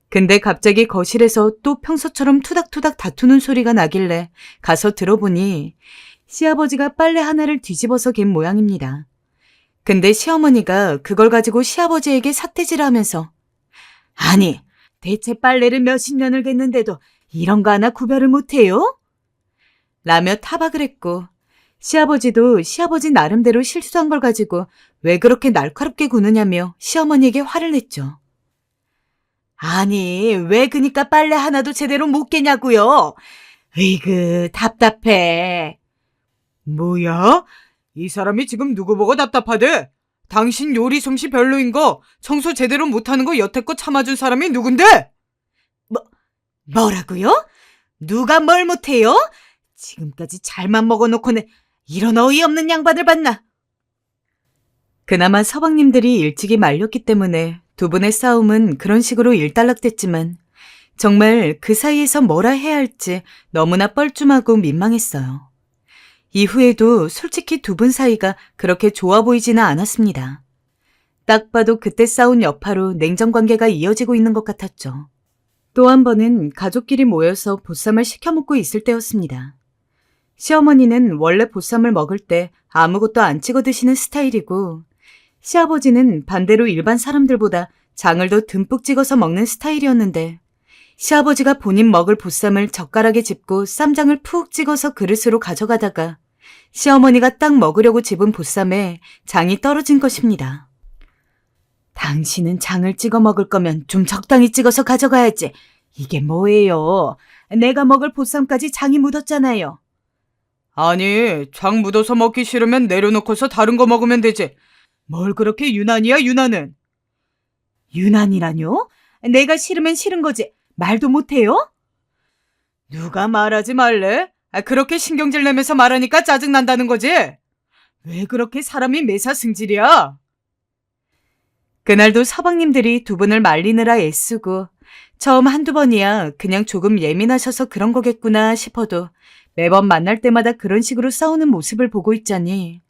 근데 갑자기 거실에서 또 평소처럼 투닥투닥 다투는 소리가 나길래 가서 들어보니 시아버지가 빨래 하나를 뒤집어서 갠 모양입니다. 근데 시어머니가 그걸 가지고 시아버지에게 삿대질을 하면서 아니, 대체 빨래를 몇십 년을 갰는데도 이런 거 하나 구별을 못해요? 라며 타박을 했고 시아버지도 시아버지 나름대로 실수한 걸 가지고 왜 그렇게 날카롭게 구느냐며 시어머니에게 화를 냈죠. 아니, 왜 그니까 빨래 하나도 제대로 못 개냐고요? 으이그, 답답해. 뭐야? 이 사람이 지금 누구 보고 답답하대? 당신 요리 솜씨 별로인 거, 청소 제대로 못하는 거 여태껏 참아준 사람이 누군데? 뭐라고요? 누가 뭘 못해요? 지금까지 잘만 먹어놓고는 이런 어이없는 양반을 봤나? 그나마 서방님들이 일찍이 말렸기 때문에 두 분의 싸움은 그런 식으로 일단락됐지만 정말 그 사이에서 뭐라 해야 할지 너무나 뻘쭘하고 민망했어요. 이후에도 솔직히 두 분 사이가 그렇게 좋아 보이지는 않았습니다. 딱 봐도 그때 싸운 여파로 냉정관계가 이어지고 있는 것 같았죠. 또 한 번은 가족끼리 모여서 보쌈을 시켜 먹고 있을 때였습니다. 시어머니는 원래 보쌈을 먹을 때 아무것도 안 찍어 드시는 스타일이고 시아버지는 반대로 일반 사람들보다 장을 더 듬뿍 찍어서 먹는 스타일이었는데 시아버지가 본인 먹을 보쌈을 젓가락에 짚고 쌈장을 푹 찍어서 그릇으로 가져가다가 시어머니가 딱 먹으려고 집은 보쌈에 장이 떨어진 것입니다. 당신은 장을 찍어 먹을 거면 좀 적당히 찍어서 가져가야지. 이게 뭐예요? 내가 먹을 보쌈까지 장이 묻었잖아요. 아니, 장 묻어서 먹기 싫으면 내려놓고서 다른 거 먹으면 되지. 뭘 그렇게 유난이야, 유난은? 유난이라뇨? 내가 싫으면 싫은 거지. 말도 못해요? 누가 말하지 말래? 그렇게 신경질 내면서 말하니까 짜증난다는 거지? 왜 그렇게 사람이 매사승질이야? 그날도 서방님들이 두 분을 말리느라 애쓰고 처음 한두 번이야 그냥 조금 예민하셔서 그런 거겠구나 싶어도 매번 만날 때마다 그런 식으로 싸우는 모습을 보고 있자니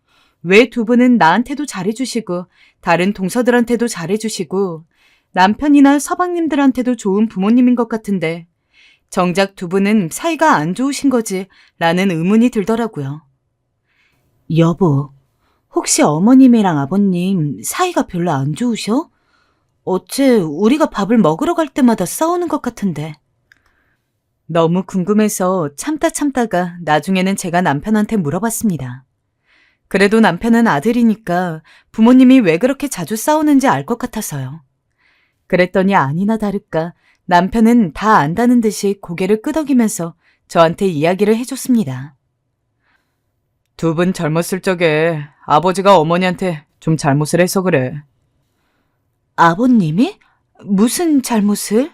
왜 두 분은 나한테도 잘해주시고 다른 동서들한테도 잘해주시고 남편이나 서방님들한테도 좋은 부모님인 것 같은데 정작 두 분은 사이가 안 좋으신 거지 라는 의문이 들더라고요. 여보, 혹시 어머님이랑 아버님 사이가 별로 안 좋으셔? 어째 우리가 밥을 먹으러 갈 때마다 싸우는 것 같은데. 너무 궁금해서 참다가 나중에는 제가 남편한테 물어봤습니다. 그래도 남편은 아들이니까 부모님이 왜 그렇게 자주 싸우는지 알 것 같아서요. 그랬더니 아니나 다를까 남편은 다 안다는 듯이 고개를 끄덕이면서 저한테 이야기를 해줬습니다. 두 분 젊었을 적에 아버지가 어머니한테 좀 잘못을 해서 그래. 아버님이? 무슨 잘못을?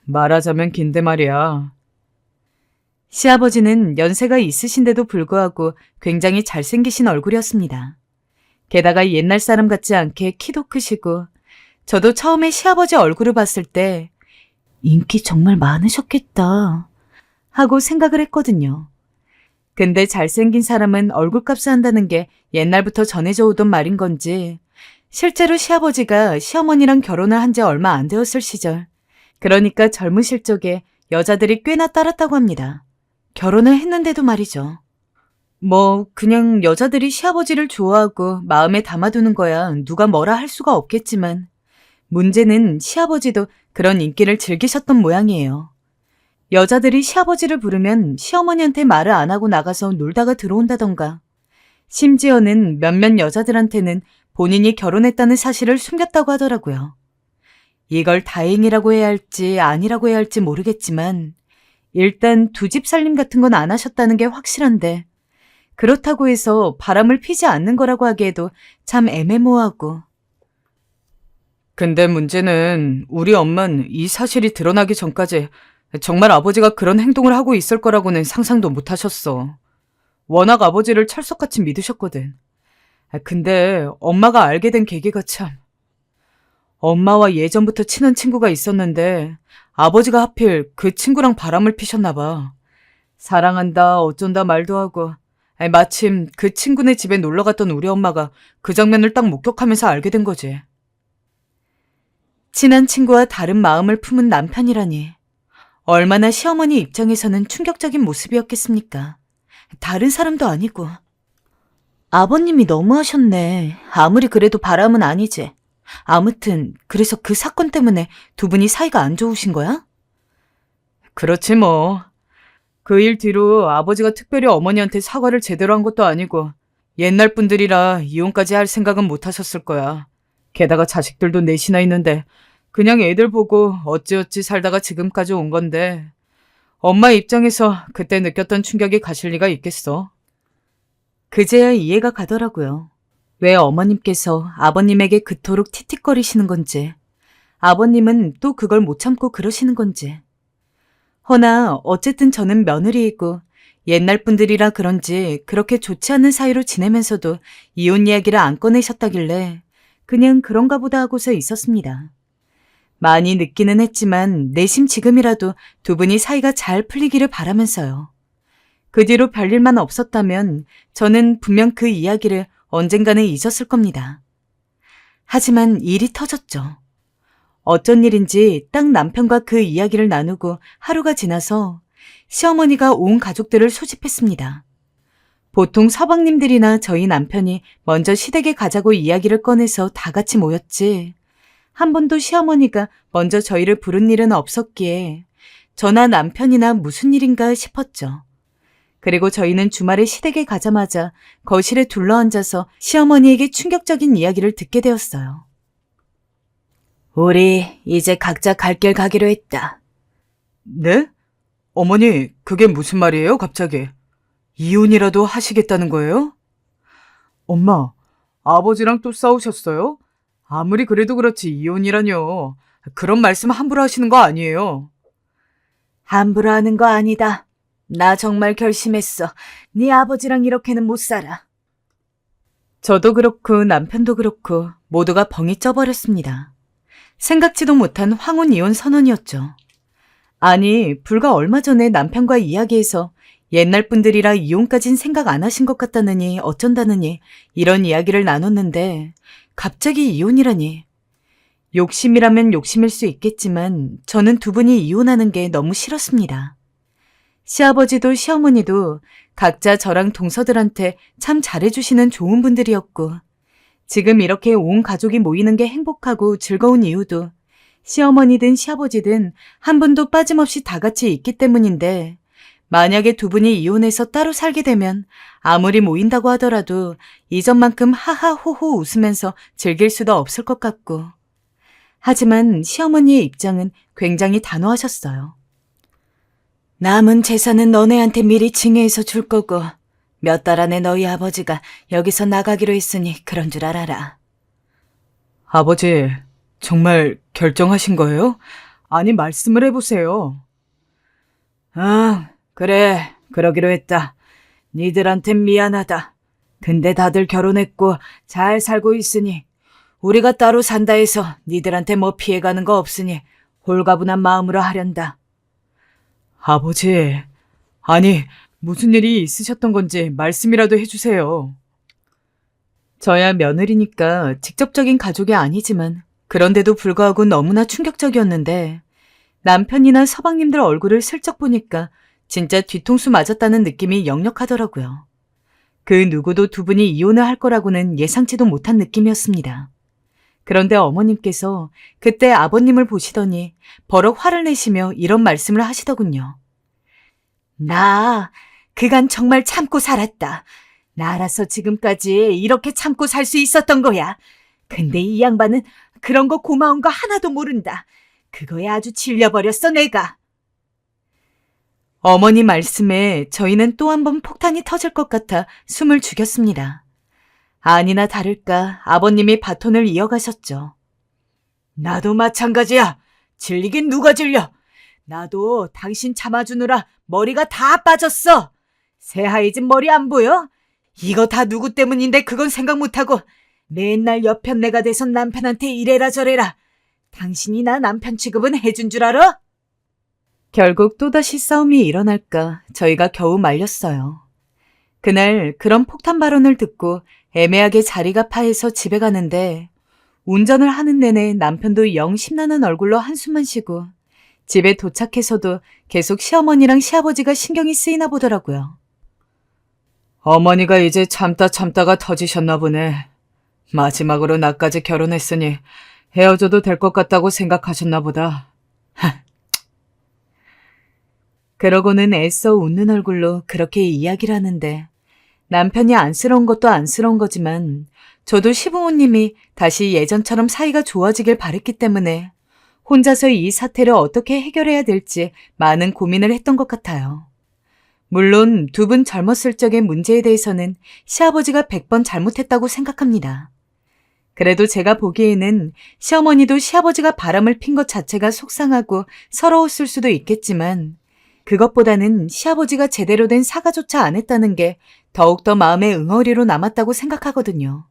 말하자면 긴데 말이야. 시아버지는 연세가 있으신데도 불구하고 굉장히 잘생기신 얼굴이었습니다. 게다가 옛날 사람 같지 않게 키도 크시고, 저도 처음에 시아버지 얼굴을 봤을 때 인기 정말 많으셨겠다 하고 생각을 했거든요. 근데 잘생긴 사람은 얼굴값을 한다는 게 옛날부터 전해져 오던 말인 건지, 실제로 시아버지가 시어머니랑 결혼을 한 지 얼마 안 되었을 시절, 그러니까 젊으실 적에 여자들이 꽤나 따랐다고 합니다. 결혼을 했는데도 말이죠. 그냥 여자들이 시아버지를 좋아하고 마음에 담아두는 거야 누가 뭐라 할 수가 없겠지만, 문제는 시아버지도 그런 인기를 즐기셨던 모양이에요. 여자들이 시아버지를 부르면 시어머니한테 말을 안 하고 나가서 놀다가 들어온다던가, 심지어는 몇몇 여자들한테는 본인이 결혼했다는 사실을 숨겼다고 하더라고요. 이걸 다행이라고 해야 할지 아니라고 해야 할지 모르겠지만, 일단 두 집 살림 같은 건 안 하셨다는 게 확실한데, 그렇다고 해서 바람을 피지 않는 거라고 하기에도 참 애매모호하고. 근데 문제는 우리 엄만 이 사실이 드러나기 전까지 정말 아버지가 그런 행동을 하고 있을 거라고는 상상도 못 하셨어. 워낙 아버지를 철석같이 믿으셨거든. 근데 엄마가 알게 된 계기가 참. 엄마와 예전부터 친한 친구가 있었는데 아버지가 하필 그 친구랑 바람을 피셨나 봐. 사랑한다 어쩐다 말도 하고, 마침 그 친구네 집에 놀러 갔던 우리 엄마가 그 장면을 딱 목격하면서 알게 된 거지. 친한 친구와 다른 마음을 품은 남편이라니, 얼마나 시어머니 입장에서는 충격적인 모습이었겠습니까? 다른 사람도 아니고. 아버님이 너무하셨네. 아무리 그래도 바람은 아니지. 아무튼 그래서 그 사건 때문에 두 분이 사이가 안 좋으신 거야? 그렇지 뭐. 그 일 뒤로 아버지가 특별히 어머니한테 사과를 제대로 한 것도 아니고, 옛날 분들이라 이혼까지 할 생각은 못 하셨을 거야. 게다가 자식들도 넷이나 있는데 그냥 애들 보고 어찌어찌 살다가 지금까지 온 건데, 엄마 입장에서 그때 느꼈던 충격이 가실 리가 있겠어. 그제야 이해가 가더라고요. 왜 어머님께서 아버님에게 그토록 틱틱거리시는 건지, 아버님은 또 그걸 못 참고 그러시는 건지. 허나 어쨌든 저는 며느리이고 옛날 분들이라 그런지 그렇게 좋지 않은 사이로 지내면서도 이혼 이야기를 안 꺼내셨다길래 그냥 그런가 보다 하고서 있었습니다. 많이 늦기는 했지만 내심 지금이라도 두 분이 사이가 잘 풀리기를 바라면서요. 그 뒤로 별일만 없었다면 저는 분명 그 이야기를 언젠가는 잊었을 겁니다. 하지만 일이 터졌죠. 어쩐 일인지 딱 남편과 그 이야기를 나누고 하루가 지나서 시어머니가 온 가족들을 소집했습니다. 보통 서방님들이나 저희 남편이 먼저 시댁에 가자고 이야기를 꺼내서 다 같이 모였지, 한 번도 시어머니가 먼저 저희를 부른 일은 없었기에 저나 남편이나 무슨 일인가 싶었죠. 그리고 저희는 주말에 시댁에 가자마자 거실에 둘러앉아서 시어머니에게 충격적인 이야기를 듣게 되었어요. 우리 이제 각자 갈 길 가기로 했다. 네? 어머니, 그게 무슨 말이에요, 갑자기? 이혼이라도 하시겠다는 거예요? 엄마, 아버지랑 또 싸우셨어요? 아무리 그래도 그렇지 이혼이라뇨. 그런 말씀 함부로 하시는 거 아니에요. 함부로 하는 거 아니다. 나 정말 결심했어. 네 아버지랑 이렇게는 못 살아. 저도 그렇고 남편도 그렇고 모두가 벙이 쪄버렸습니다. 생각지도 못한 황혼 이혼 선언이었죠. 아니, 불과 얼마 전에 남편과 이야기해서 옛날 분들이라 이혼까진 생각 안 하신 것 같다느니 어쩐다느니 이런 이야기를 나눴는데 갑자기 이혼이라니. 욕심이라면 욕심일 수 있겠지만 저는 두 분이 이혼하는 게 너무 싫었습니다. 시아버지도 시어머니도 각자 저랑 동서들한테 참 잘해주시는 좋은 분들이었고, 지금 이렇게 온 가족이 모이는 게 행복하고 즐거운 이유도 시어머니든 시아버지든 한 분도 빠짐없이 다 같이 있기 때문인데, 만약에 두 분이 이혼해서 따로 살게 되면 아무리 모인다고 하더라도 이전만큼 하하호호 웃으면서 즐길 수도 없을 것 같고, 하지만 시어머니의 입장은 굉장히 단호하셨어요. 남은 재산은 너네한테 미리 징해해서 줄 거고 몇 달 안에 너희 아버지가 여기서 나가기로 했으니 그런 줄 알아라. 아버지, 정말 결정하신 거예요? 아니, 말씀을 해보세요. 그래, 그러기로 했다. 니들한텐 미안하다. 근데 다들 결혼했고 잘 살고 있으니 우리가 따로 산다 해서 니들한테 뭐 피해가는 거 없으니 홀가분한 마음으로 하련다. 아버지, 아니, 무슨 일이 있으셨던 건지 말씀이라도 해주세요. 저야 며느리니까 직접적인 가족이 아니지만 그런데도 불구하고 너무나 충격적이었는데 남편이나 서방님들 얼굴을 슬쩍 보니까 진짜 뒤통수 맞았다는 느낌이 역력하더라고요. 그 누구도 두 분이 이혼을 할 거라고는 예상치도 못한 느낌이었습니다. 그런데 어머님께서 그때 아버님을 보시더니 버럭 화를 내시며 이런 말씀을 하시더군요. 나 그간 정말 참고 살았다. 나라서 지금까지 이렇게 참고 살 수 있었던 거야. 근데 이 양반은 그런 거 고마운 거 하나도 모른다. 그거에 아주 질려버렸어, 내가. 어머니 말씀에 저희는 또 한 번 폭탄이 터질 것 같아 숨을 죽였습니다. 아니나 다를까 아버님이 바톤을 이어가셨죠. 나도 마찬가지야. 질리긴 누가 질려. 나도 당신 참아주느라 머리가 다 빠졌어. 새하얘진 머리 안 보여? 이거 다 누구 때문인데 그건 생각 못하고 맨날 여편네가 돼서 남편한테 이래라 저래라. 당신이 나 남편 취급은 해준 줄 알아? 결국 또다시 싸움이 일어날까 저희가 겨우 말렸어요. 그날 그런 폭탄 발언을 듣고 애매하게 자리가 파해서 집에 가는데 운전을 하는 내내 남편도 영 심란한 얼굴로 한숨만 쉬고 집에 도착해서도 계속 시어머니랑 시아버지가 신경이 쓰이나 보더라고요. 어머니가 이제 참다가 터지셨나 보네. 마지막으로 나까지 결혼했으니 헤어져도 될 것 같다고 생각하셨나 보다. 그러고는 애써 웃는 얼굴로 그렇게 이야기를 하는데 남편이 안쓰러운 것도 안쓰러운 거지만 저도 시부모님이 다시 예전처럼 사이가 좋아지길 바랬기 때문에 혼자서 이 사태를 어떻게 해결해야 될지 많은 고민을 했던 것 같아요. 물론 두 분 젊었을 적의 문제에 대해서는 시아버지가 100번 잘못했다고 생각합니다. 그래도 제가 보기에는 시어머니도 시아버지가 바람을 핀 것 자체가 속상하고 서러웠을 수도 있겠지만 그것보다는 시아버지가 제대로 된 사과조차 안 했다는 게 더욱더 마음의 응어리로 남았다고 생각하거든요.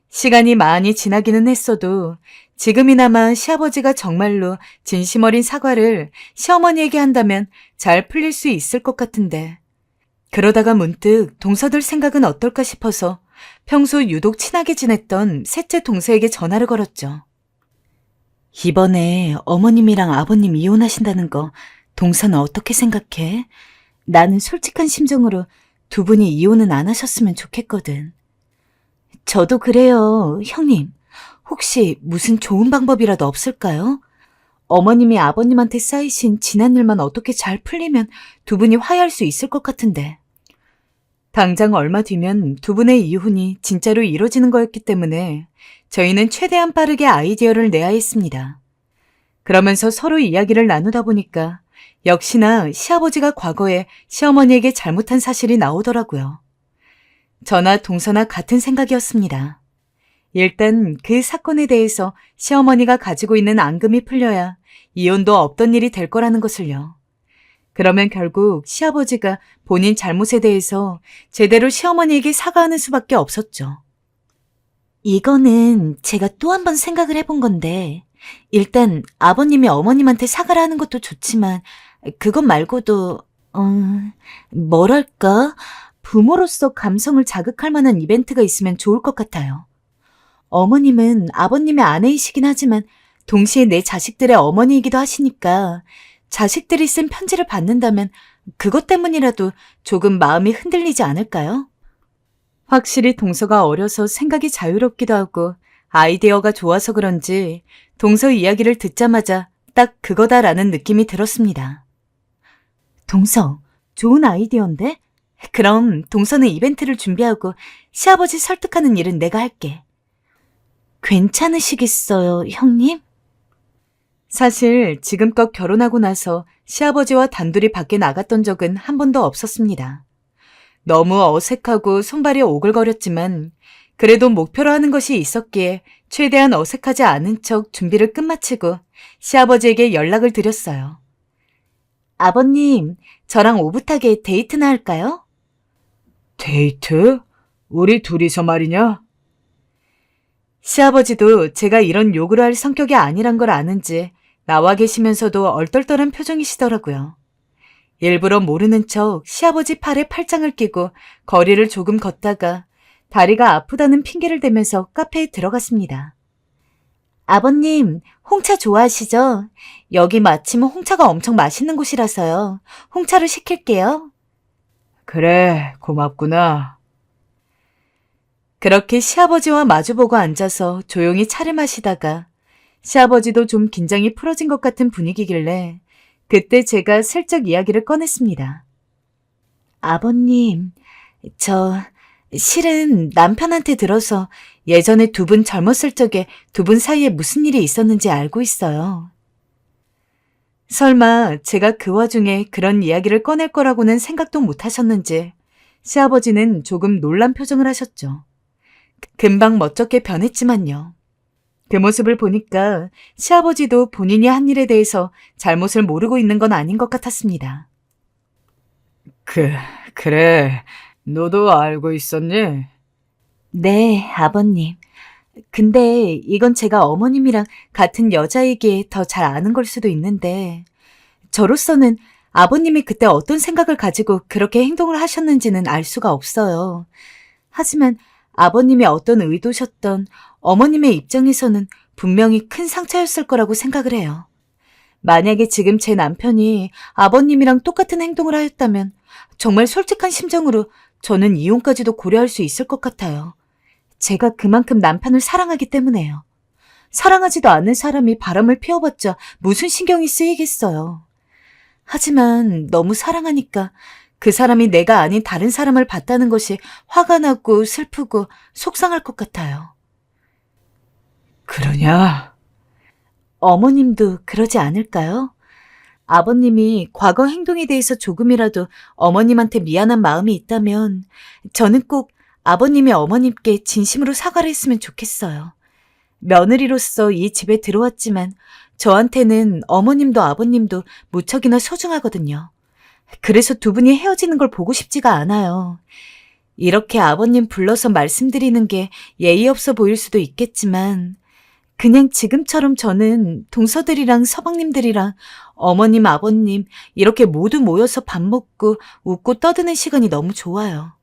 시간이 많이 지나기는 했어도 지금이나마 시아버지가 정말로 진심 어린 사과를 시어머니에게 한다면 잘 풀릴 수 있을 것 같은데 그러다가 문득 동서들 생각은 어떨까 싶어서 평소 유독 친하게 지냈던 셋째 동서에게 전화를 걸었죠. 이번에 어머님이랑 아버님 이혼하신다는 거 동서는 어떻게 생각해? 나는 솔직한 심정으로 두 분이 이혼은 안 하셨으면 좋겠거든. 저도 그래요, 형님. 혹시 무슨 좋은 방법이라도 없을까요? 어머님이 아버님한테 쌓이신 지난 일만 어떻게 잘 풀리면 두 분이 화해할 수 있을 것 같은데. 당장 얼마 뒤면 두 분의 이혼이 진짜로 이루어지는 거였기 때문에 저희는 최대한 빠르게 아이디어를 내야 했습니다. 그러면서 서로 이야기를 나누다 보니까 역시나 시아버지가 과거에 시어머니에게 잘못한 사실이 나오더라고요. 저나 동서나 같은 생각이었습니다. 일단 그 사건에 대해서 시어머니가 가지고 있는 앙금이 풀려야 이혼도 없던 일이 될 거라는 것을요. 그러면 결국 시아버지가 본인 잘못에 대해서 제대로 시어머니에게 사과하는 수밖에 없었죠. 이거는 제가 또 한 번 생각을 해본 건데 일단 아버님이 어머님한테 사과를 하는 것도 좋지만 그것 말고도 뭐랄까 부모로서 감성을 자극할 만한 이벤트가 있으면 좋을 것 같아요. 어머님은 아버님의 아내이시긴 하지만 동시에 내 자식들의 어머니이기도 하시니까 자식들이 쓴 편지를 받는다면 그것 때문이라도 조금 마음이 흔들리지 않을까요? 확실히 동서가 어려서 생각이 자유롭기도 하고 아이디어가 좋아서 그런지 동서 이야기를 듣자마자 딱 그거다라는 느낌이 들었습니다. 동서, 좋은 아이디어인데? 그럼 동서는 이벤트를 준비하고 시아버지 설득하는 일은 내가 할게. 괜찮으시겠어요, 형님? 사실 지금껏 결혼하고 나서 시아버지와 단둘이 밖에 나갔던 적은 한 번도 없었습니다. 너무 어색하고 손발이 오글거렸지만 그래도 목표로 하는 것이 있었기에 최대한 어색하지 않은 척 준비를 끝마치고 시아버지에게 연락을 드렸어요. 아버님, 저랑 오붓하게 데이트나 할까요? 데이트? 우리 둘이서 말이냐? 시아버지도 제가 이런 요구를 할 성격이 아니란 걸 아는지 나와 계시면서도 얼떨떨한 표정이시더라고요. 일부러 모르는 척 시아버지 팔에 팔짱을 끼고 거리를 조금 걷다가 다리가 아프다는 핑계를 대면서 카페에 들어갔습니다. 아버님, 홍차 좋아하시죠? 여기 마침 홍차가 엄청 맛있는 곳이라서요. 홍차를 시킬게요. 그래, 고맙구나. 그렇게 시아버지와 마주보고 앉아서 조용히 차를 마시다가 시아버지도 좀 긴장이 풀어진 것 같은 분위기길래 그때 제가 슬쩍 이야기를 꺼냈습니다. 아버님, 저 실은 남편한테 들어서 예전에 두 분 젊었을 적에 두 분 사이에 무슨 일이 있었는지 알고 있어요. 설마 제가 그 와중에 그런 이야기를 꺼낼 거라고는 생각도 못 하셨는지 시아버지는 조금 놀란 표정을 하셨죠. 금방 멋쩍게 변했지만요. 그 모습을 보니까 시아버지도 본인이 한 일에 대해서 잘못을 모르고 있는 건 아닌 것 같았습니다. 그래. 너도 알고 있었니? 네, 아버님. 근데 이건 제가 어머님이랑 같은 여자이기에 더 잘 아는 걸 수도 있는데 저로서는 아버님이 그때 어떤 생각을 가지고 그렇게 행동을 하셨는지는 알 수가 없어요. 하지만 아버님이 어떤 의도셨던 어머님의 입장에서는 분명히 큰 상처였을 거라고 생각을 해요. 만약에 지금 제 남편이 아버님이랑 똑같은 행동을 하였다면 정말 솔직한 심정으로 저는 이혼까지도 고려할 수 있을 것 같아요. 제가 그만큼 남편을 사랑하기 때문에요. 사랑하지도 않는 사람이 바람을 피워봤자 무슨 신경이 쓰이겠어요. 하지만 너무 사랑하니까 그 사람이 내가 아닌 다른 사람을 봤다는 것이 화가 나고 슬프고 속상할 것 같아요. 그러냐? 어머님도 그러지 않을까요? 아버님이 과거 행동에 대해서 조금이라도 어머님한테 미안한 마음이 있다면 저는 꼭 아버님이 어머님께 진심으로 사과를 했으면 좋겠어요. 며느리로서 이 집에 들어왔지만 저한테는 어머님도 아버님도 무척이나 소중하거든요. 그래서 두 분이 헤어지는 걸 보고 싶지가 않아요. 이렇게 아버님 불러서 말씀드리는 게 예의 없어 보일 수도 있겠지만 그냥 지금처럼 저는 동서들이랑 서방님들이랑 어머님, 아버님 이렇게 모두 모여서 밥 먹고 웃고 떠드는 시간이 너무 좋아요.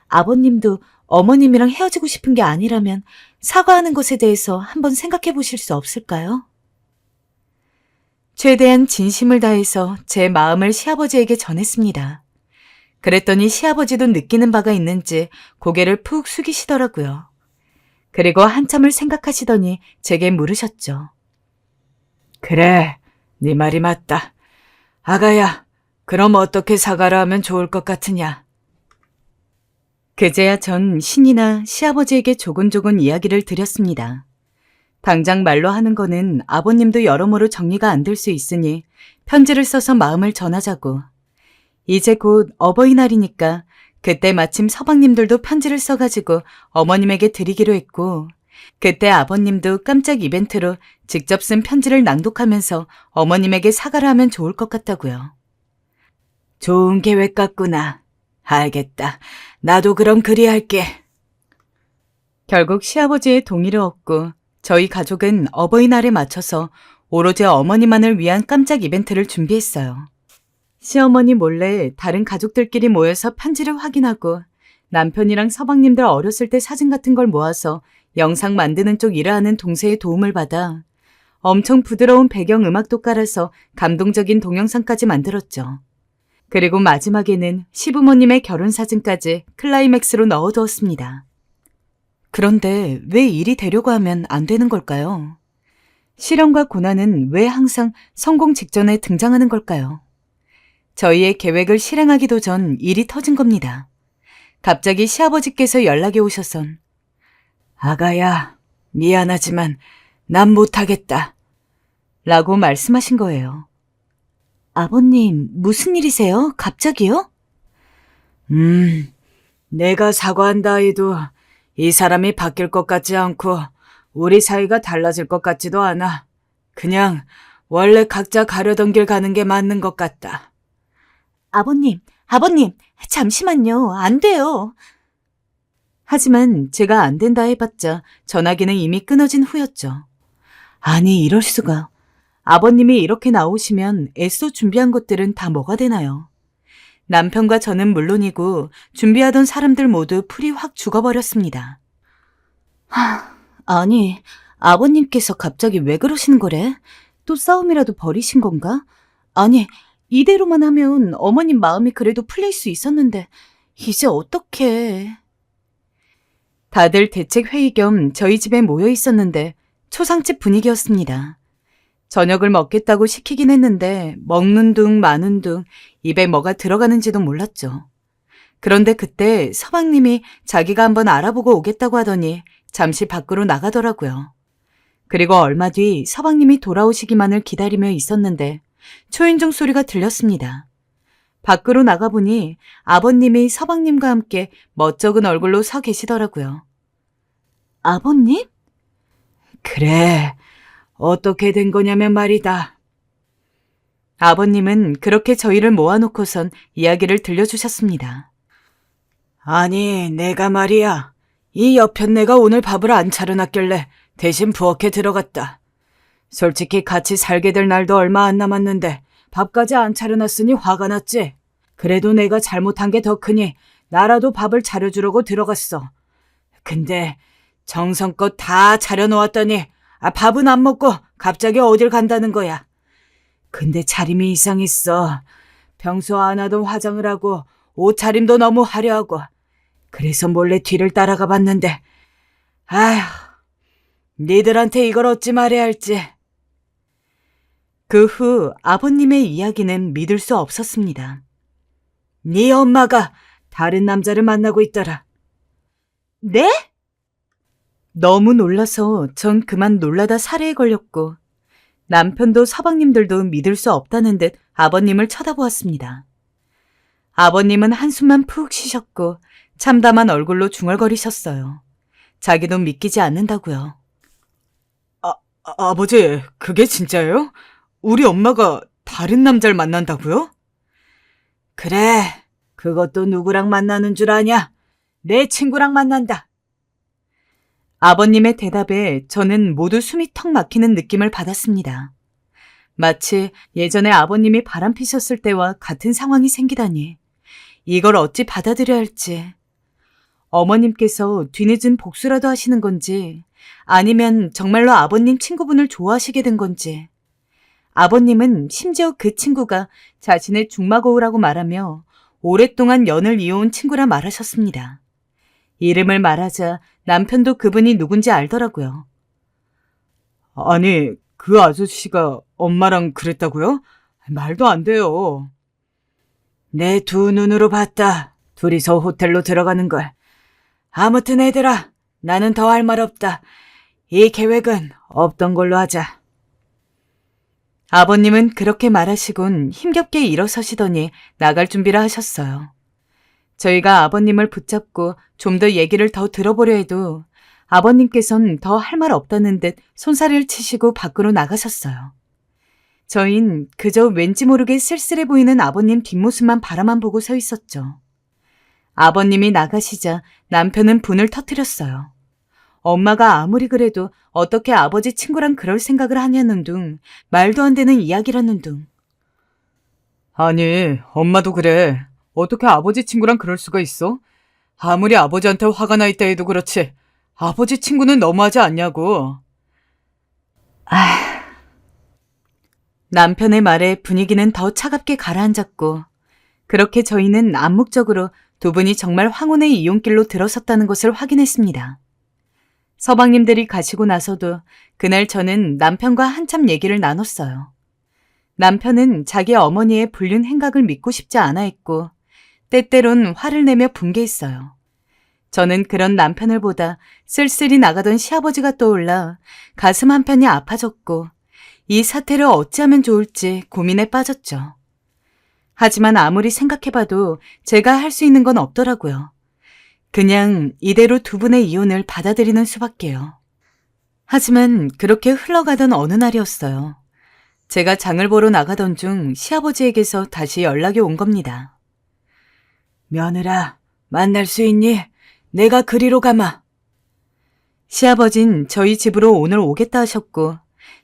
아버님도 어머님이랑 헤어지고 싶은 게 아니라면 사과하는 것에 대해서 한번 생각해 보실 수 없을까요? 최대한 진심을 다해서 제 마음을 시아버지에게 전했습니다. 그랬더니 시아버지도 느끼는 바가 있는지 고개를 푹 숙이시더라고요. 그리고 한참을 생각하시더니 제게 물으셨죠. 그래, 네 말이 맞다. 아가야, 그럼 어떻게 사과를 하면 좋을 것 같으냐? 그제야 전 신이나 시아버지에게 조곤조곤 이야기를 드렸습니다. 당장 말로 하는 거는 아버님도 여러모로 정리가 안 될 수 있으니 편지를 써서 마음을 전하자고. 이제 곧 어버이날이니까 그때 마침 서방님들도 편지를 써가지고 어머님에게 드리기로 했고 그때 아버님도 깜짝 이벤트로 직접 쓴 편지를 낭독하면서 어머님에게 사과를 하면 좋을 것 같다고요. 좋은 계획 같구나. 알겠다. 나도 그럼 그리할게. 결국 시아버지의 동의를 얻고 저희 가족은 어버이날에 맞춰서 오로지 어머니만을 위한 깜짝 이벤트를 준비했어요. 시어머니 몰래 다른 가족들끼리 모여서 편지를 확인하고 남편이랑 서방님들 어렸을 때 사진 같은 걸 모아서 영상 만드는 쪽 일을 하는 동생의 도움을 받아 엄청 부드러운 배경 음악도 깔아서 감동적인 동영상까지 만들었죠. 그리고 마지막에는 시부모님의 결혼 사진까지 클라이맥스로 넣어두었습니다. 그런데 왜 일이 되려고 하면 안 되는 걸까요? 시련과 고난은 왜 항상 성공 직전에 등장하는 걸까요? 저희의 계획을 실행하기도 전 일이 터진 겁니다. 갑자기 시아버지께서 연락이 오셔선 아가야, 미안하지만 난 못하겠다. 라고 말씀하신 거예요. 아버님, 무슨 일이세요? 갑자기요? 내가 사과한다 해도 이 사람이 바뀔 것 같지 않고 우리 사이가 달라질 것 같지도 않아. 그냥 원래 각자 가려던 길 가는 게 맞는 것 같다. 아버님, 잠시만요. 안 돼요. 하지만 제가 안 된다 해봤자 전화기는 이미 끊어진 후였죠. 아니, 이럴 수가. 아버님이 이렇게 나오시면 애써 준비한 것들은 다 뭐가 되나요? 남편과 저는 물론이고 준비하던 사람들 모두 풀이 확 죽어버렸습니다. 아니, 아버님께서 갑자기 왜 그러시는 거래? 또 싸움이라도 벌이신 건가? 아니, 이대로만 하면 어머님 마음이 그래도 풀릴 수 있었는데 이제 어떡해. 다들 대책 회의 겸 저희 집에 모여 있었는데 초상집 분위기였습니다. 저녁을 먹겠다고 시키긴 했는데 먹는 둥 마는 둥 입에 뭐가 들어가는지도 몰랐죠. 그런데 그때 서방님이 자기가 한번 알아보고 오겠다고 하더니 잠시 밖으로 나가더라고요. 그리고 얼마 뒤 서방님이 돌아오시기만을 기다리며 있었는데 초인종 소리가 들렸습니다. 밖으로 나가보니 아버님이 서방님과 함께 멋쩍은 얼굴로 서 계시더라고요. 아버님? 그래, 어떻게 된 거냐면 말이다. 아버님은 그렇게 저희를 모아놓고선 이야기를 들려주셨습니다. 아니, 내가 말이야. 이 여편네가 오늘 밥을 안 차려놨길래 대신 부엌에 들어갔다. 솔직히 같이 살게 될 날도 얼마 안 남았는데 밥까지 안 차려놨으니 화가 났지. 그래도 내가 잘못한 게 더 크니 나라도 밥을 차려주려고 들어갔어. 근데 정성껏 다 차려놓았더니 밥은 안 먹고 갑자기 어딜 간다는 거야. 근데 차림이 이상했어. 평소 안 하던 화장을 하고 옷차림도 너무 화려하고. 그래서 몰래 뒤를 따라가 봤는데 아휴, 니들한테 이걸 어찌 말해야 할지. 그 후 아버님의 이야기는 믿을 수 없었습니다. 네 엄마가 다른 남자를 만나고 있더라. 네? 너무 놀라서 전 그만 놀라다 살해에 걸렸고 남편도 서방님들도 믿을 수 없다는 듯 아버님을 쳐다보았습니다. 아버님은 한숨만 푹 쉬셨고 참담한 얼굴로 중얼거리셨어요. 자기도 믿기지 않는다고요. 아버지, 그게 진짜예요? 우리 엄마가 다른 남자를 만난다고요? 그래, 그것도 누구랑 만나는 줄 아냐? 내 친구랑 만난다. 아버님의 대답에 저는 모두 숨이 턱 막히는 느낌을 받았습니다. 마치 예전에 아버님이 바람 피셨을 때와 같은 상황이 생기다니. 이걸 어찌 받아들여야 할지. 어머님께서 뒤늦은 복수라도 하시는 건지 아니면 정말로 아버님 친구분을 좋아하시게 된 건지. 아버님은 심지어 그 친구가 자신의 중마고우라고 말하며 오랫동안 연을 이어온 친구라 말하셨습니다. 이름을 말하자 남편도 그분이 누군지 알더라고요. 아니, 그 아저씨가 엄마랑 그랬다고요? 말도 안 돼요. 내 두 눈으로 봤다. 둘이서 호텔로 들어가는 걸. 아무튼 애들아, 나는 더 할 말 없다. 이 계획은 없던 걸로 하자. 아버님은 그렇게 말하시곤 힘겹게 일어서시더니 나갈 준비를 하셨어요. 저희가 아버님을 붙잡고 좀 더 얘기를 더 들어보려 해도 아버님께선 더 할 말 없다는 듯 손사래를 치시고 밖으로 나가셨어요. 저흰 그저 왠지 모르게 쓸쓸해 보이는 아버님 뒷모습만 바라만 보고 서 있었죠. 아버님이 나가시자 남편은 분을 터뜨렸어요. 엄마가 아무리 그래도 어떻게 아버지 친구랑 그럴 생각을 하냐는 둥, 말도 안 되는 이야기라는 둥. 아니, 엄마도 그래. 어떻게 아버지 친구랑 그럴 수가 있어? 아무리 아버지한테 화가 나 있다 해도 그렇지. 아버지 친구는 너무하지 않냐고. 남편의 말에 분위기는 더 차갑게 가라앉았고 그렇게 저희는 암묵적으로 두 분이 정말 황혼의 이용길로 들어섰다는 것을 확인했습니다. 서방님들이 가시고 나서도 그날 저는 남편과 한참 얘기를 나눴어요. 남편은 자기 어머니의 불륜 행각을 믿고 싶지 않아 했고 때때론 화를 내며 분개했어요. 저는 그런 남편을 보다 쓸쓸히 나가던 시아버지가 떠올라 가슴 한편이 아파졌고 이 사태를 어찌하면 좋을지 고민에 빠졌죠. 하지만 아무리 생각해봐도 제가 할 수 있는 건 없더라고요. 그냥 이대로 두 분의 이혼을 받아들이는 수밖에요. 하지만 그렇게 흘러가던 어느 날이었어요. 제가 장을 보러 나가던 중 시아버지에게서 다시 연락이 온 겁니다. 며느라, 만날 수 있니? 내가 그리로 가마. 시아버진 저희 집으로 오늘 오겠다 하셨고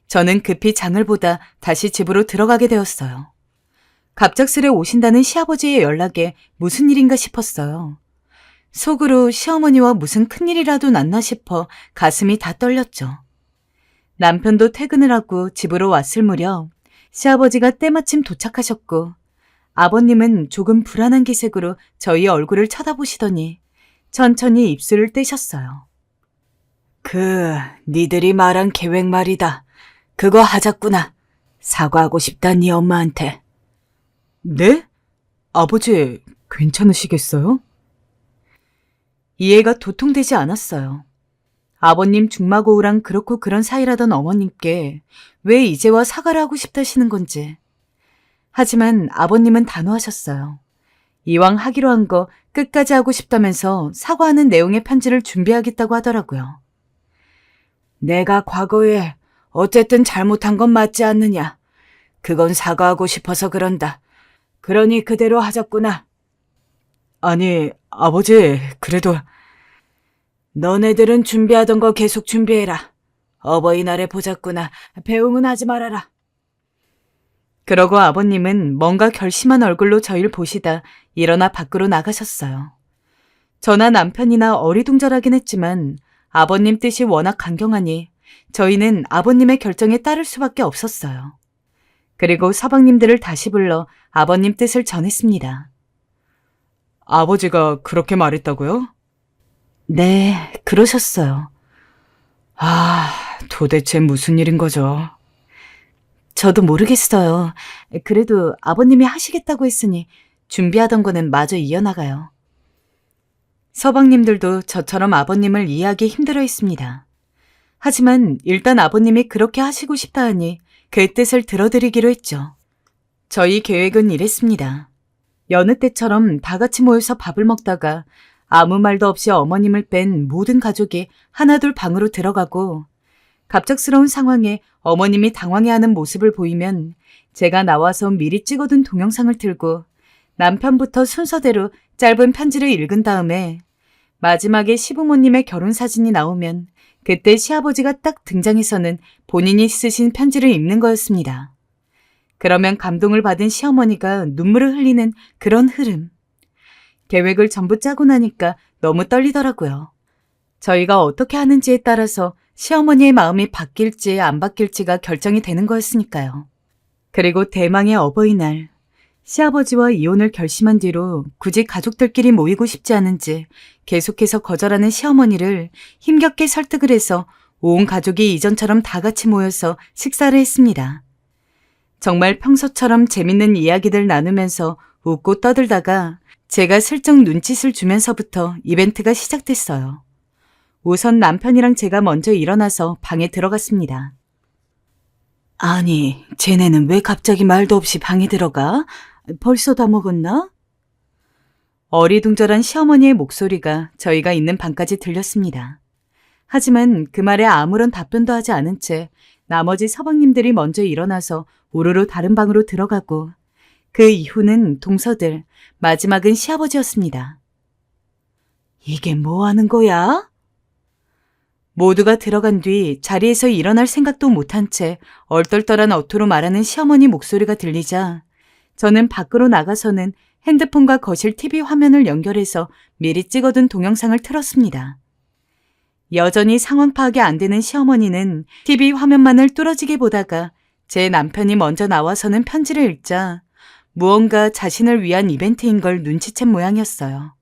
저는 급히 장을 보다 다시 집으로 들어가게 되었어요. 갑작스레 오신다는 시아버지의 연락에 무슨 일인가 싶었어요. 속으로 시어머니와 무슨 큰일이라도 났나 싶어 가슴이 다 떨렸죠. 남편도 퇴근을 하고 집으로 왔을 무렵 시아버지가 때마침 도착하셨고 아버님은 조금 불안한 기색으로 저희 얼굴을 쳐다보시더니 천천히 입술을 떼셨어요. 니들이 말한 계획 말이다. 그거 하자꾸나. 사과하고 싶다 네 엄마한테. 네? 아버지 괜찮으시겠어요? 이해가 도통되지 않았어요. 아버님 중마고우랑 그렇고 그런 사이라던 어머님께 왜 이제와 사과를 하고 싶다시는 건지. 하지만 아버님은 단호하셨어요. 이왕 하기로 한 거 끝까지 하고 싶다면서 사과하는 내용의 편지를 준비하겠다고 하더라고요. 내가 과거에 어쨌든 잘못한 건 맞지 않느냐. 그건 사과하고 싶어서 그런다. 그러니 그대로 하자꾸나. 아니, 아버지, 그래도 너네들은 준비하던 거 계속 준비해라. 어버이날에 보자꾸나. 배웅은 하지 말아라. 그러고 아버님은 뭔가 결심한 얼굴로 저희를 보시다 일어나 밖으로 나가셨어요. 저나 남편이나 어리둥절하긴 했지만 아버님 뜻이 워낙 강경하니 저희는 아버님의 결정에 따를 수밖에 없었어요. 그리고 서방님들을 다시 불러 아버님 뜻을 전했습니다. 아버지가 그렇게 말했다고요? 네, 그러셨어요. 도대체 무슨 일인 거죠? 저도 모르겠어요. 그래도 아버님이 하시겠다고 했으니 준비하던 거는 마저 이어나가요. 서방님들도 저처럼 아버님을 이해하기 힘들어 했습니다. 하지만 일단 아버님이 그렇게 하시고 싶다 하니 그 뜻을 들어드리기로 했죠. 저희 계획은 이랬습니다. 여느 때처럼 다 같이 모여서 밥을 먹다가 아무 말도 없이 어머님을 뺀 모든 가족이 하나둘 방으로 들어가고 갑작스러운 상황에 어머님이 당황해하는 모습을 보이면 제가 나와서 미리 찍어둔 동영상을 틀고 남편부터 순서대로 짧은 편지를 읽은 다음에 마지막에 시부모님의 결혼 사진이 나오면 그때 시아버지가 딱 등장해서는 본인이 쓰신 편지를 읽는 거였습니다. 그러면 감동을 받은 시어머니가 눈물을 흘리는 그런 흐름. 계획을 전부 짜고 나니까 너무 떨리더라고요. 저희가 어떻게 하는지에 따라서 시어머니의 마음이 바뀔지 안 바뀔지가 결정이 되는 거였으니까요. 그리고 대망의 어버이날, 시아버지와 이혼을 결심한 뒤로 굳이 가족들끼리 모이고 싶지 않은지 계속해서 거절하는 시어머니를 힘겹게 설득을 해서 온 가족이 이전처럼 다 같이 모여서 식사를 했습니다. 정말 평소처럼 재밌는 이야기들 나누면서 웃고 떠들다가 제가 슬쩍 눈짓을 주면서부터 이벤트가 시작됐어요. 우선 남편이랑 제가 먼저 일어나서 방에 들어갔습니다. 아니, 쟤네는 왜 갑자기 말도 없이 방에 들어가? 벌써 다 먹었나? 어리둥절한 시어머니의 목소리가 저희가 있는 방까지 들렸습니다. 하지만 그 말에 아무런 답변도 하지 않은 채 나머지 서방님들이 먼저 일어나서 우르르 다른 방으로 들어가고 그 이후는 동서들, 마지막은 시아버지였습니다. 이게 뭐 하는 거야? 모두가 들어간 뒤 자리에서 일어날 생각도 못한 채 얼떨떨한 어투로 말하는 시어머니 목소리가 들리자 저는 밖으로 나가서는 핸드폰과 거실 TV 화면을 연결해서 미리 찍어둔 동영상을 틀었습니다. 여전히 상황 파악이 안 되는 시어머니는 TV 화면만을 뚫어지게 보다가 제 남편이 먼저 나와서는 편지를 읽자 무언가 자신을 위한 이벤트인 걸 눈치챈 모양이었어요.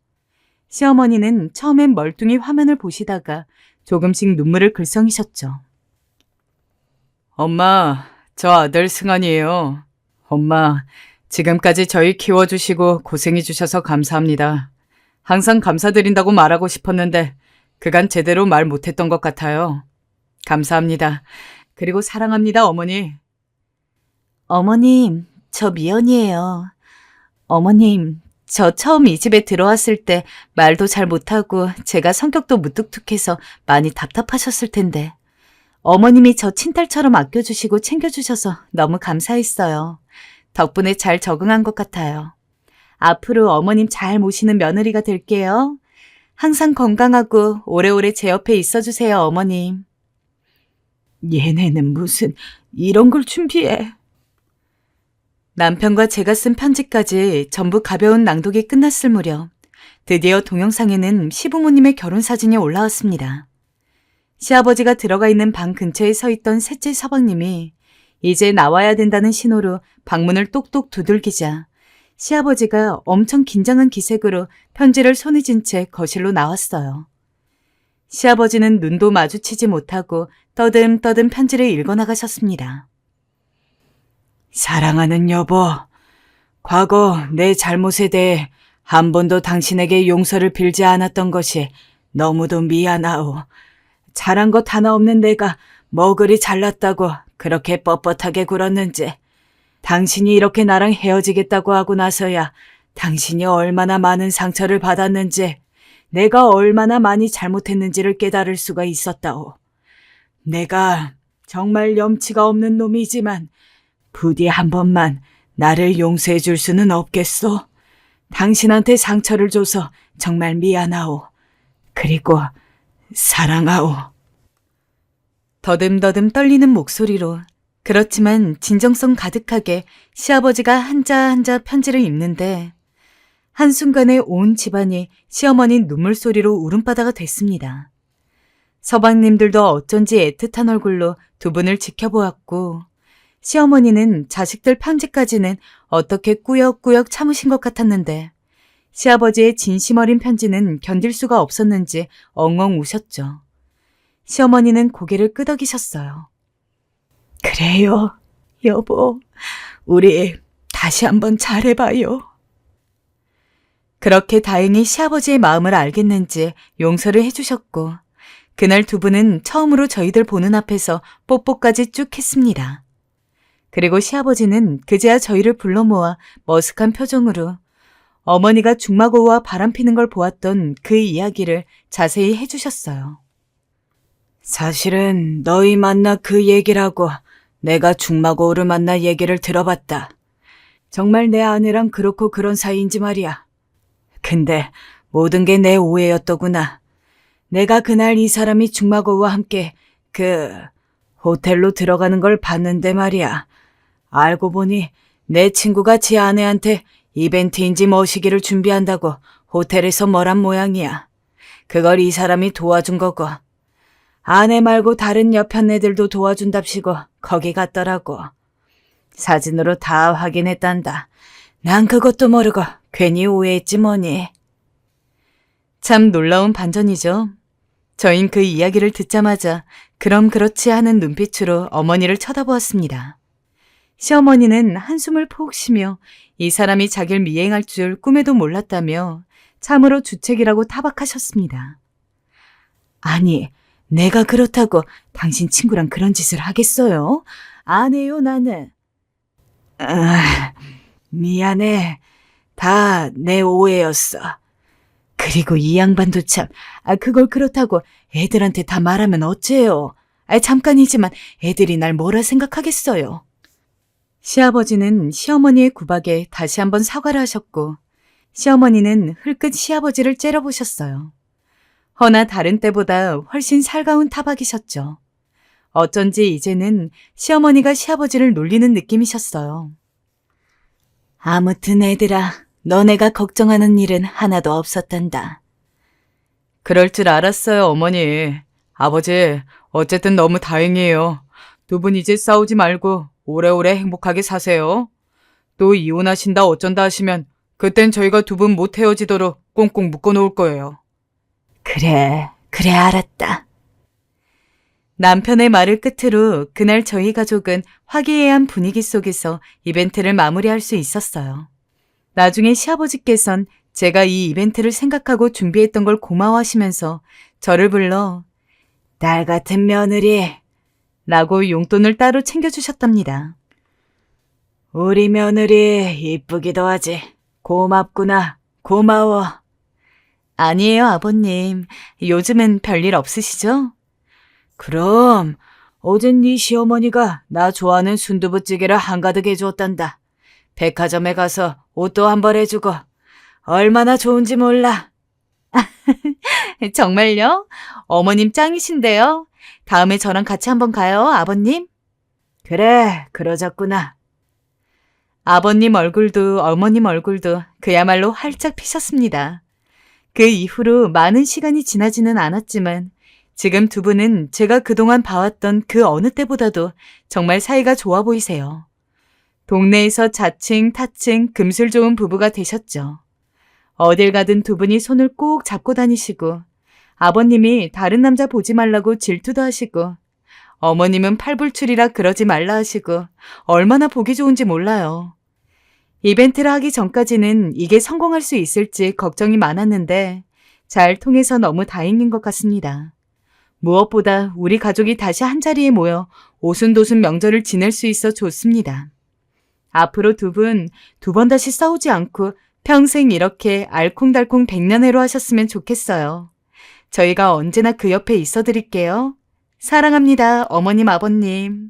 시어머니는 처음엔 멀뚱히 화면을 보시다가 조금씩 눈물을 글썽이셨죠. 엄마, 저 아들 승환이에요. 엄마, 지금까지 저희 키워주시고 고생해주셔서 감사합니다. 항상 감사드린다고 말하고 싶었는데 그간 제대로 말 못했던 것 같아요. 감사합니다. 그리고 사랑합니다, 어머니. 어머님, 저 미연이에요. 어머님, 저 처음 이 집에 들어왔을 때 말도 잘 못하고 제가 성격도 무뚝뚝해서 많이 답답하셨을 텐데 어머님이 저 친딸처럼 아껴주시고 챙겨주셔서 너무 감사했어요. 덕분에 잘 적응한 것 같아요. 앞으로 어머님 잘 모시는 며느리가 될게요. 항상 건강하고 오래오래 제 옆에 있어주세요, 어머님. 얘네는 무슨 이런 걸 준비해. 남편과 제가 쓴 편지까지 전부 가벼운 낭독이 끝났을 무렵 드디어 동영상에는 시부모님의 결혼 사진이 올라왔습니다. 시아버지가 들어가 있는 방 근처에 서 있던 셋째 서방님이 이제 나와야 된다는 신호로 방문을 똑똑 두들기자 시아버지가 엄청 긴장한 기색으로 편지를 손에 쥔 채 거실로 나왔어요. 시아버지는 눈도 마주치지 못하고 떠듬떠듬 편지를 읽어나가셨습니다. 사랑하는 여보, 과거 내 잘못에 대해 한 번도 당신에게 용서를 빌지 않았던 것이 너무도 미안하오. 잘한 것 하나 없는 내가 뭐 그리 잘났다고 그렇게 뻣뻣하게 굴었는지. 당신이 이렇게 나랑 헤어지겠다고 하고 나서야 당신이 얼마나 많은 상처를 받았는지, 내가 얼마나 많이 잘못했는지를 깨달을 수가 있었다오. 내가 정말 염치가 없는 놈이지만 부디 한 번만 나를 용서해 줄 수는 없겠소? 당신한테 상처를 줘서 정말 미안하오. 그리고 사랑하오. 더듬더듬 떨리는 목소리로 그렇지만 진정성 가득하게 시아버지가 한자 한자 편지를 읽는데 한순간에 온 집안이 시어머니 눈물 소리로 울음바다가 됐습니다. 서방님들도 어쩐지 애틋한 얼굴로 두 분을 지켜보았고 시어머니는 자식들 편지까지는 어떻게 꾸역꾸역 참으신 것 같았는데 시아버지의 진심 어린 편지는 견딜 수가 없었는지 엉엉 우셨죠. 시어머니는 고개를 끄덕이셨어요. 그래요, 여보. 우리 다시 한번 잘해봐요. 그렇게 다행히 시아버지의 마음을 알겠는지 용서를 해주셨고 그날 두 분은 처음으로 저희들 보는 앞에서 뽀뽀까지 쭉 했습니다. 그리고 시아버지는 그제야 저희를 불러 모아 머쓱한 표정으로 어머니가 중마고우와 바람피는 걸 보았던 그 이야기를 자세히 해주셨어요. 사실은 너희 만나 그 얘기라고 내가 중마고우를 만나 얘기를 들어봤다. 정말 내 아내랑 그렇고 그런 사이인지 말이야. 근데 모든 게 내 오해였더구나. 내가 그날 이 사람이 중마고우와 함께 호텔로 들어가는 걸 봤는데 말이야. 알고 보니 내 친구가 지 아내한테 이벤트인지 뭐시기를 준비한다고 호텔에서 뭐란 모양이야. 그걸 이 사람이 도와준 거고. 아내 말고 다른 옆편 애들도 도와준답시고 거기 갔더라고. 사진으로 다 확인했단다. 난 그것도 모르고 괜히 오해했지 뭐니. 참 놀라운 반전이죠. 저흰 그 이야기를 듣자마자 그럼 그렇지 하는 눈빛으로 어머니를 쳐다보았습니다. 시어머니는 한숨을 푹 쉬며 이 사람이 자기를 미행할 줄 꿈에도 몰랐다며 참으로 주책이라고 타박하셨습니다. 아니, 내가 그렇다고 당신 친구랑 그런 짓을 하겠어요? 안 해요, 나는. 미안해. 다 내 오해였어. 그리고 이 양반도 참, 그걸 그렇다고 애들한테 다 말하면 어째요? 잠깐이지만 애들이 날 뭐라 생각하겠어요? 시아버지는 시어머니의 구박에 다시 한번 사과를 하셨고 시어머니는 흘끗 시아버지를 째려보셨어요. 허나 다른 때보다 훨씬 살가운 타박이셨죠. 어쩐지 이제는 시어머니가 시아버지를 놀리는 느낌이셨어요. 아무튼 애들아, 너네가 걱정하는 일은 하나도 없었단다. 그럴 줄 알았어요, 어머니. 아버지, 어쨌든 너무 다행이에요. 두 분 이제 싸우지 말고 오래오래 행복하게 사세요. 또 이혼하신다 어쩐다 하시면 그땐 저희가 두 분 못 헤어지도록 꽁꽁 묶어놓을 거예요. 그래 알았다. 남편의 말을 끝으로 그날 저희 가족은 화기애애한 분위기 속에서 이벤트를 마무리할 수 있었어요. 나중에 시아버지께선 제가 이 이벤트를 생각하고 준비했던 걸 고마워하시면서 저를 불러 딸 같은 며느리 라고 용돈을 따로 챙겨주셨답니다. 우리 며느리 이쁘기도 하지. 고맙구나. 고마워. 아니에요, 아버님. 요즘은 별일 없으시죠? 그럼 어젠 네 시어머니가 나 좋아하는 순두부찌개를 한가득 해주었단다. 백화점에 가서 옷도 한 벌 해주고 얼마나 좋은지 몰라. 정말요? 어머님 짱이신데요. 다음에 저랑 같이 한번 가요, 아버님. 그래, 그러자꾸나. 아버님 얼굴도 어머님 얼굴도 그야말로 활짝 피셨습니다. 그 이후로 많은 시간이 지나지는 않았지만 지금 두 분은 제가 그동안 봐왔던 그 어느 때보다도 정말 사이가 좋아 보이세요. 동네에서 자칭 타칭 금술 좋은 부부가 되셨죠. 어딜 가든 두 분이 손을 꼭 잡고 다니시고 아버님이 다른 남자 보지 말라고 질투도 하시고 어머님은 팔불출이라 그러지 말라 하시고 얼마나 보기 좋은지 몰라요. 이벤트를 하기 전까지는 이게 성공할 수 있을지 걱정이 많았는데 잘 통해서 너무 다행인 것 같습니다. 무엇보다 우리 가족이 다시 한자리에 모여 오순도순 명절을 지낼 수 있어 좋습니다. 앞으로 두 번 다시 싸우지 않고 평생 이렇게 알콩달콩 백년해로 하셨으면 좋겠어요. 저희가 언제나 그 옆에 있어 드릴게요. 사랑합니다, 어머님, 아버님.